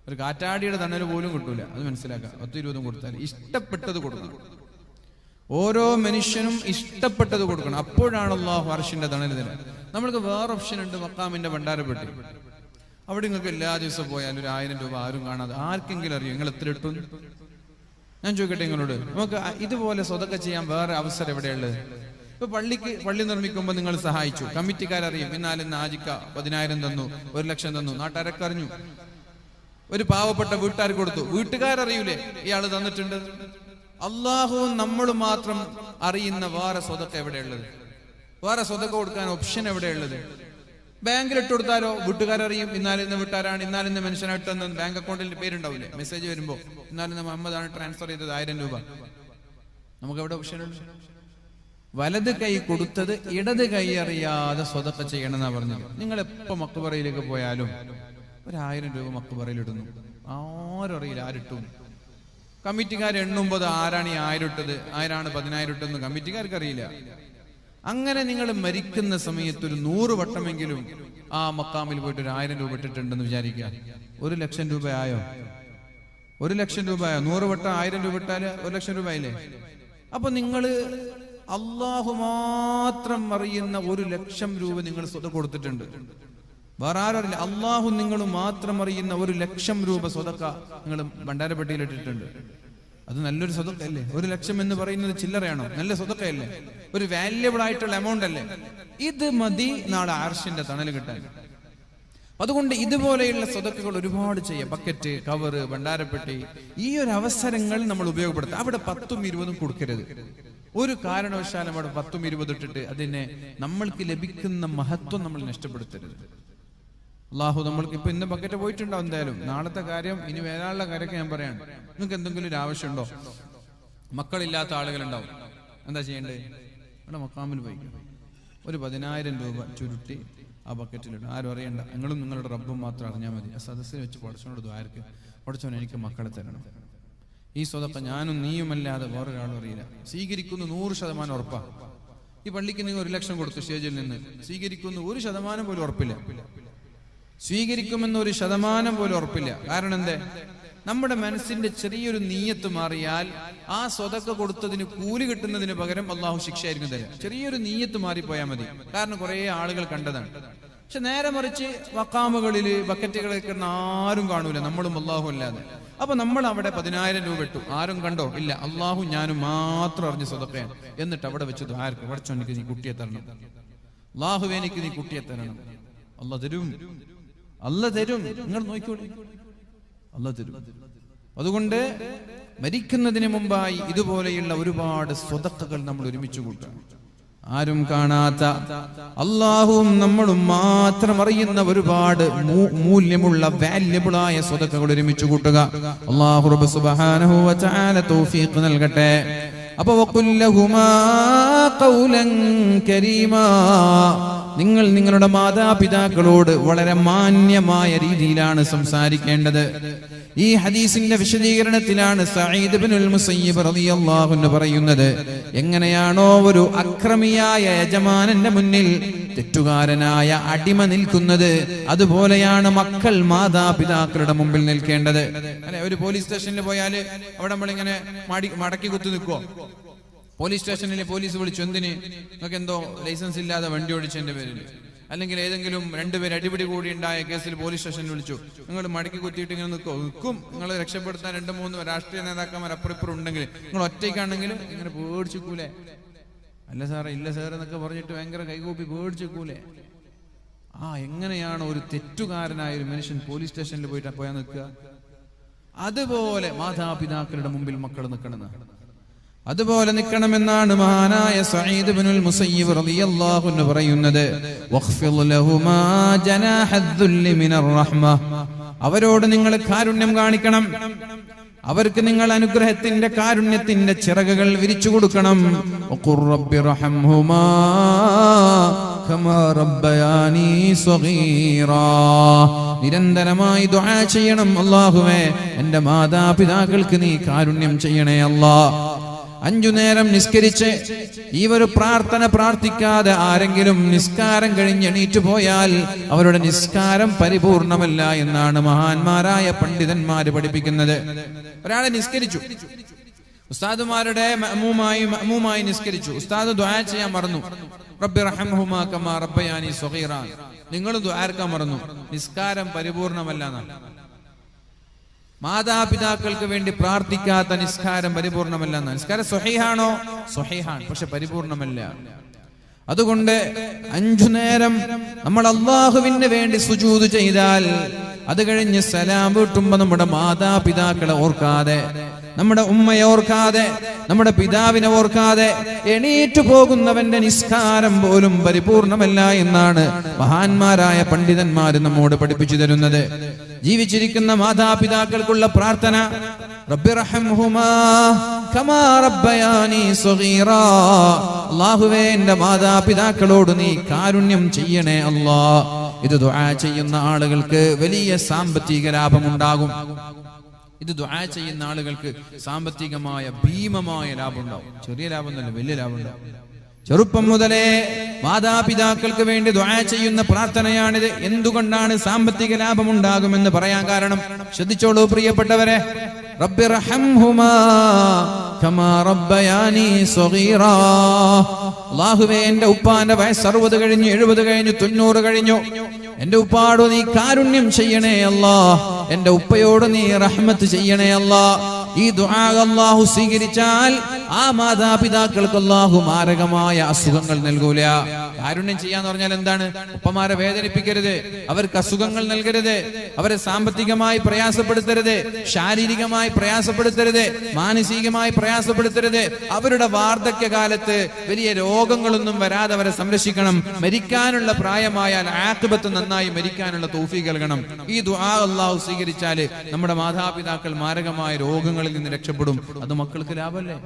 ഒരു കാറ്റാടിയുടെ തണൽ പോലും കിട്ടൂല. അത് മനസ്സിലാക്കാം. 10ഉം 20ഉം കൊടുത്താൽ ഇഷ്ടപ്പെട്ടത് കൊടുക്കണം. ഓരോ മനുഷ്യനും ഇഷ്ടപ്പെട്ടത് കൊടുക്കണം. അപ്പോഴാണ് അല്ലാഹു അർശിന്റെ തണൽ തരുന്നത്. നമ്മൾക്ക് വേറെ ഓപ്ഷൻ ഉണ്ട്, മക്കാമിന്റെ ഭണ്ഡാരപ്പെട്ടി. അവിടെ നിങ്ങൾക്ക് എല്ലാ ദിവസവും പോയാലും ഒരു 1000 രൂപ ആരും കാണാതെ, ആർക്കെങ്കിലും അറിയും നിങ്ങൾ എത്ര ഇട്ടു? ഞാൻ ചോദിക്കട്ടെ നിങ്ങളോട്, നമുക്ക് ഇതുപോലെ സ്വതക്ക ചെയ്യാൻ വേറെ അവസരം എവിടെയുള്ളത്? ഇപ്പൊ പള്ളി നിർമ്മിക്കുമ്പോൾ നിങ്ങൾ സഹായിച്ചു, കമ്മിറ്റിക്കാരറിയും, ഇന്നാലും ആജിക്ക 10,000 തന്നു, 1 ലക്ഷം തന്നു, നാട്ടുകാരൊക്കെ അറിഞ്ഞു. ഒരു പാവപ്പെട്ട വീട്ടുകാർ കൊടുത്തു, വീട്ടുകാരറിയൂലേ ഇയാള് തന്നിട്ടുണ്ട്? അള്ളാഹുവും നമ്മൾ മാത്രം അറിയുന്ന വേറെ സ്വതക്ക എവിടെയുള്ളത്? വേറെ സ്വതക്ക കൊടുക്കാൻ ഓപ്ഷൻ എവിടെയുള്ളത്? ബാങ്കിൽ ഇട്ട് കൊടുത്താലോ വീട്ടുകാരറിയും, ഇന്നാലിന്ന് വീട്ടുകാരാണ്, ഇന്നാലിന്ന് മനുഷ്യനായിട്ടെന്ന് ബാങ്ക് അക്കൗണ്ടിൽ പേരുണ്ടാവില്ലേ? മെസ്സേജ് വരുമ്പോ ഇന്നാലിന്ന് മുഹമ്മദാണ് ട്രാൻസ്ഫർ ചെയ്തത് 1000 രൂപ. നമുക്ക് എവിടെ ഓപ്ഷൻ ഉണ്ട്? വലത് കൈ കൊടുത്തത് ഇടത് കൈ അറിയാതെ സ്വതക്ക ചെയ്യണമെന്നാ പറഞ്ഞത്. നിങ്ങൾ എപ്പോ മക്ബറയിലേക്ക് പോയാലും 1000 രൂപ മക്ബറയിലിടുന്നു, ആരും അറിയില്ല ആരിട്ടു. കമ്മിറ്റിക്കാർ എണ്ണുമ്പോൾ ആരാണ് ഈ 1000 ഇട്ടത്, ആരാണ് 10,000 ഇട്ടെന്ന് കമ്മിറ്റിക്കാർക്ക് അറിയില്ല. അങ്ങനെ നിങ്ങൾ മരിക്കുന്ന സമയത്ത് ഒരു 100 വട്ടമെങ്കിലും ആ മക്കാമിൽ പോയിട്ട് 1000 രൂപ ഇട്ടിട്ടുണ്ടെന്ന് വിചാരിക്കുക. 1 ലക്ഷം രൂപ ആയോ? 1 ലക്ഷം രൂപ ആയോ? 100 വട്ടം 1000 രൂപ ഇട്ടാല് 1 ലക്ഷം രൂപ ആയില്ലേ? അപ്പൊ നിങ്ങള് അള്ളാഹു മാത്രം അറിയുന്ന 1 ലക്ഷം രൂപ നിങ്ങൾ സ്വതക്ക കൊടുത്തിട്ടുണ്ട്. വേറെ ആരും അറിയില്ല. അള്ളാഹു നിങ്ങൾ മാത്രം അറിയുന്ന 1 ലക്ഷം രൂപ സ്വതക്ക നിങ്ങൾ ഭണ്ഡാരപ്പെട്ടിയിൽ ഇട്ടിട്ടുണ്ട്. അത് നല്ലൊരു സ്വതക്കല്ലേ? 1,00,000 എന്ന് പറയുന്നത് ചില്ലറയാണോ? നല്ല സ്വതക്കയല്ലേ? ഒരു വാല്യബിൾ ആയിട്ടുള്ള എമൗണ്ട് അല്ലേ? ഇത് മതി നാളെ അർശിന്റെ തണൽ കിട്ടാൻ. അതുകൊണ്ട് ഇതുപോലെയുള്ള സ്വതക്കുകൾ ഒരുപാട് ചെയ്യാം. ബക്കറ്റ്, കവറ്, ഭണ്ഡാരപ്പെട്ടി, ഈ ഒരു അവസരങ്ങൾ നമ്മൾ ഉപയോഗപ്പെടുത്തുക. അവിടെ 10ഉം 20ഉം കൊടുക്കരുത്. ഒരു കാരണവശാലും അവിടെ 10ഉം 20 ഇട്ടിട്ട് അതിനെ നമ്മൾക്ക് ലഭിക്കുന്ന മഹത്വം നമ്മൾ നഷ്ടപ്പെടുത്തരുത്. അള്ളാഹു നമ്മൾക്ക് ഇപ്പൊ ഇന്ന് ബക്കറ്റ് പോയിട്ടുണ്ടാവും. എന്തായാലും നാളത്തെ കാര്യം, ഇനി വരാനുള്ള കാര്യമൊക്കെ ഞാൻ പറയാണ്. നിങ്ങൾക്ക് എന്തെങ്കിലും ഒരു ആവശ്യമുണ്ടോ? മക്കളില്ലാത്ത ആളുകളുണ്ടാവും. എന്താ ചെയ്യേണ്ടത്? അവിടെ മക്കാമിൽ പോയി ഒരു 10,000 രൂപ ചുരുട്ടി ആ ബക്കറ്റിലിടും. ആരും അറിയണ്ട. നിങ്ങളും നിങ്ങളുടെ റബ്ബും മാത്രം അറിഞ്ഞാൽ മതി. ആ സദസ്സിൽ വെച്ച് പടച്ചോനോട് ദ്വാരക്ക്, പടച്ചോൻ എനിക്ക് മക്കളെ തരണം. ഈ സ്വതക്ക ഞാനും നീയുമല്ലാതെ വേറൊരാളും അറിയില്ല. സ്വീകരിക്കുന്നു 100% ഉറപ്പാ. ഈ പള്ളിക്ക് നിങ്ങൾ 1,00,000 കൊടുത്തു സ്റ്റേജിൽ നിന്ന്, സ്വീകരിക്കുന്നു 1% പോലും ഉറപ്പില്ല. സ്വീകരിക്കുമെന്ന് 1% പോലും ഉറപ്പില്ല. കാരണം എന്തേ? നമ്മുടെ മനസ്സിന്റെ ചെറിയൊരു നീയത്ത് മാറിയാൽ ആ സ്വതക്ക കൊടുത്തതിന് കൂലി കിട്ടുന്നതിന് പകരം അള്ളാഹു ശിക്ഷയായിരിക്കും തരാം. ചെറിയൊരു നീയത്ത് മാറിപ്പോയാൽ മതി. കാരണം കുറെ ആളുകൾ കണ്ടതാണ്. പക്ഷെ നേരെ മറിച്ച് വക്കാമുകളില് ബക്കറ്റുകളൊക്കെ ആരും കാണൂല, നമ്മളും അള്ളാഹു അല്ലാതെ. അപ്പൊ നമ്മൾ അവിടെ 10,000 രൂപ ഇട്ടു. ആരും കണ്ടോ? ഇല്ല. അള്ളാഹു ഞാനും മാത്രം അറിഞ്ഞ സ്വതക്കയാണ്. എന്നിട്ട് അവിടെ വെച്ചത് ആർക്ക്? പഠിച്ചോ, എനിക്ക് നീ കുട്ടിയെ തരണം. അള്ളാഹുവേ, എനിക്ക് നീ കുട്ടിയെ തരണം. അല്ല തരും, അല്ല തരും. നിങ്ങൾ നോക്കിക്കോളൂ, അല്ല തരും. അതുകൊണ്ട് മരിക്കുന്നതിന് മുമ്പായി ഇതുപോലെയുള്ള ഒരുപാട് സ്വതക്കകൾ നമ്മൾ ഒരുമിച്ച് കൂട്ടാം. ആരും കാണാത്ത, അള്ളാഹുവും നമ്മളും മാത്രം അറിയുന്ന ഒരുപാട് മൂല്യമുള്ള വാല്യബിളായ സ്വതക്കകൾ ഒരുമിച്ച് കൂട്ടുക. അല്ലാഹു റബ്ബ് സുബ്ഹാനഹു വ തആല തൗഫീഖ് നൽകട്ടെ. അപ്പൊ വഖുല്ലഹുമാ ഖൗലൻ കരീമാ, നിങ്ങൾ നിങ്ങളുടെ മാതാപിതാക്കളോട് വളരെ മാന്യമായ രീതിയിലാണ് സംസാരിക്കേണ്ടത്. ഈ ഹദീസിന്റെ വിശദീകരണത്തിലാണ് സഈദ് ഇബ്നുൽ മുസയ്യിബ് റളിയല്ലാഹു അൻഹു പറയുന്നത്, എങ്ങനെയാണോ ഒരു അക്രമിയായ യജമാനന്റെ മുന്നിൽ തെറ്റുകാരനായ അടിമ നിൽക്കുന്നത്, അതുപോലെയാണ് മക്കൾ മാതാപിതാക്കളുടെ മുമ്പിൽ നിൽക്കേണ്ടത്. അല്ലെ, ഒരു പോലീസ് സ്റ്റേഷനിൽ പോയാല് അവിടെ നമ്മളിങ്ങനെ മടക്കി കുത്തി നിൽക്കുവോ? പോലീസ് സ്റ്റേഷനിൽ പോലീസ് വിളിച്ചു, എന്തിന്? നിങ്ങൾക്ക് എന്തോ ലൈസൻസ് ഇല്ലാതെ വണ്ടി ഓടിച്ചതിന്റെ പേരിൽ. അല്ലെങ്കിൽ ഏതെങ്കിലും 2 പേര് അടിപിടി കൂടി ഉണ്ടായ കേസിൽ പോലീസ് സ്റ്റേഷനിൽ വിളിച്ചു, നിങ്ങൾ മടക്കി കുത്തിയിട്ട് ഇങ്ങനെ നിൽക്കും. നിങ്ങളെ രക്ഷപ്പെടുത്താൻ 2-3 രാഷ്ട്രീയ നേതാക്കന്മാർ അപ്പുറം ഉണ്ടെങ്കിൽ, നിങ്ങൾ ഒറ്റയ്ക്കാണെങ്കിലും ഇങ്ങനെ പേടിച്ചിക്കൂലേ? അല്ല സാറേ, ഇല്ല സാർ എന്നൊക്കെ പറഞ്ഞിട്ട് ഭയങ്കര കൈകൂപ്പി പേടിച്ചിക്കൂലേ? എങ്ങനെയാണ് ഒരു തെറ്റുകാരനായ ഒരു മനുഷ്യൻ പോലീസ് സ്റ്റേഷനിൽ പോയാൽ നിൽക്കുക? അതുപോലെ മാതാപിതാക്കളുടെ മുമ്പിൽ മക്കൾ നിൽക്കണമെന്ന്, അതുപോലെ നിൽക്കണമെന്നാണ് മഹാനായ സഈദ് ഇബ്നുൽ മുസയ്യിബ് റളിയല്ലാഹു അൻഹു പറയുന്നത്. വഖ്ഫിദ് ലഹുമാ ജനാഹദ്ദുല്ലി മിനർ റഹ്മ, അവരോട് നിങ്ങൾ കാരുണ്യം കാണിക്കണം. അവർക്ക് നിങ്ങൾ അനുഗ്രഹത്തിന്റെ, കാരുണ്യത്തിന്റെ ചിറകുകൾ വിരിച്ചു കൊടുക്കണം. വഖുർ റബ്ബി റഹംഹുമാ കമാ റബ്ബയാനി സ്വഗീറാ, നിരന്തരമായി ദുആ ചെയ്യണം. അല്ലാഹുവേ, എൻ്റെ മാതാപിതാക്കൾക്ക് നീ കാരുണ്യം ചെയ്യണേ അല്ലാഹ്. 5 നേരം നിസ്കരിച്ച് ഈ ഒരു പ്രാർത്ഥന പ്രാർത്ഥിക്കാതെ ആരെങ്കിലും നിസ്കാരം കഴിഞ്ഞ് എണീറ്റ് പോയാൽ അവരുടെ നിസ്കാരം പരിപൂർണമല്ല എന്നാണ് മഹാന്മാരായ പണ്ഡിതന്മാര് പഠിപ്പിക്കുന്നത്. ഒരാളെ നിസ്കരിച്ചു, ഉസ്താദുമാരുടെ മഅ്മൂമായി നിസ്കരിച്ചു. ഉസ്താദ് ദുആ ചെയ്യാൻ മറന്നു. റബ്ബി റഹംഹുമാ കമാ റബ്ബയാനി സ്വഗീറാ, നിങ്ങൾ ദുആർക്കാൻ മറന്നു. നിസ്കാരം പരിപൂർണമല്ല എന്നാണ്. മാതാപിതാക്കൾക്ക് വേണ്ടി പ്രാർത്ഥിക്കാത്ത നിസ്കാരം പരിപൂർണമല്ല. നിസ്കാരം സ്വഹീഹാണോ? സ്വഹീഹാണ്, പക്ഷെ പരിപൂർണമല്ല. അതുകൊണ്ട് 5 നേരം നമ്മൾ അള്ളാഹുവിന് വേണ്ടി സുജൂദ് ചെയ്താൽ, അത് കഴിഞ്ഞ് സലാം വീട്ടുമ്പോ നമ്മുടെ മാതാപിതാക്കളെ ഓർക്കാതെ, നമ്മുടെ ഉമ്മയെ ഓർക്കാതെ, നമ്മുടെ പിതാവിനെ ഓർക്കാതെ എണീറ്റു പോകുന്നവന്റെ നിസ്കാരം പോലും പരിപൂർണമല്ല എന്നാണ് മഹാന്മാരായ പണ്ഡിതന്മാര് നമ്മോട് പഠിപ്പിച്ചു തരുന്നത്. ജീവിച്ചിരിക്കുന്ന മാതാപിതാക്കൾക്കുള്ള പ്രാർത്ഥന, റബ്ബി റഹംഹുമാ കമാ റബ്ബയാനി സ്വഗീറാ, അല്ലാഹുവേ, എൻ്റെ മാതാപിതാക്കളോട് നീ കാരുണ്യം ചെയ്യണേ അല്ലാഹ്. ഇത് ദുആ ചെയ്യുന്ന ആളുകൾക്ക് വലിയ സാമ്പത്തിക ലാഭമുണ്ടാകും. ഇത് ദുആ ചെയ്യുന്ന ആളുകൾക്ക് സാമ്പത്തികമായ ഭീമമായ ലാഭം ഉണ്ടാവും. ചെറിയ ലാഭമൊന്നുമല്ല, വലിയ ലാഭം ഉണ്ടാവും. ചെറുപ്പം മുതലേ മാതാപിതാക്കൾക്ക് വേണ്ടി ദുആ ചെയ്യുന്ന പ്രാർത്ഥനയാണിത്. എന്തുകൊണ്ടാണ് സാമ്പത്തിക ലാഭം ഉണ്ടാകുമെന്ന് പറയാൻ കാരണം ശ്രദ്ധിച്ചോളൂ പ്രിയപ്പെട്ടവരെ. റബ്ബി റഹംഹുമാ കമാ റബ്ബയാനി സ്വഗീറാ, അല്ലാഹുവേ, എൻ്റെ ഉപ്പാന്റെ വയസ്സ് 60 കഴിഞ്ഞു, 70 കഴിഞ്ഞു, 90 കഴിഞ്ഞു. എൻ്റെ ഉപ്പാടോ നീ കാരുണ്യം ചെയ്യണേ അല്ലാഹ്. എൻ്റെ ഉപ്പയോട് നീ റഹ്മത്ത് ചെയ്യണേ അല്ലാഹ്. ഈ ദുആ അല്ലാഹു സ്വീകരിച്ചാൽ ആ മാതാപിതാക്കൾക്ക് അല്ലാഹു മാരകമായ അസുഖങ്ങൾ നൽകൂല. കാരുണ്യം ചെയ്യാന്ന് പറഞ്ഞാൽ എന്താണ്? ഉപ്പമാരെ വേദനിപ്പിക്കരുത്, അവർക്ക് അസുഖങ്ങൾ നൽകരുത്, അവരെ സാമ്പത്തികമായി പ്രയാസപ്പെടുത്തരുത്, ശാരീരികമായി പ്രയാസപ്പെടുത്തരുത്, മാനസികമായി പ്രയാസപ്പെടുത്തരുത്. അവരുടെ വാർദ്ധക്യകാലത്ത് വലിയ രോഗങ്ങളൊന്നും വരാതെ അവരെ സംരക്ഷിക്കണം. മരിക്കാനുള്ള പ്രായമായാൽ ആഖിബത്ത് നന്നായി മരിക്കാനുള്ള തൗഫീഖ് നൽകണം. ഈ ദുആ അല്ലാഹു സ്വീകരിച്ചാൽ നമ്മുടെ മാതാപിതാക്കൾ മാരകമായ രോഗങ്ങളിൽ നിന്ന് രക്ഷപ്പെടും. അത് മക്കൾക്ക് ലാഭമല്ലേ?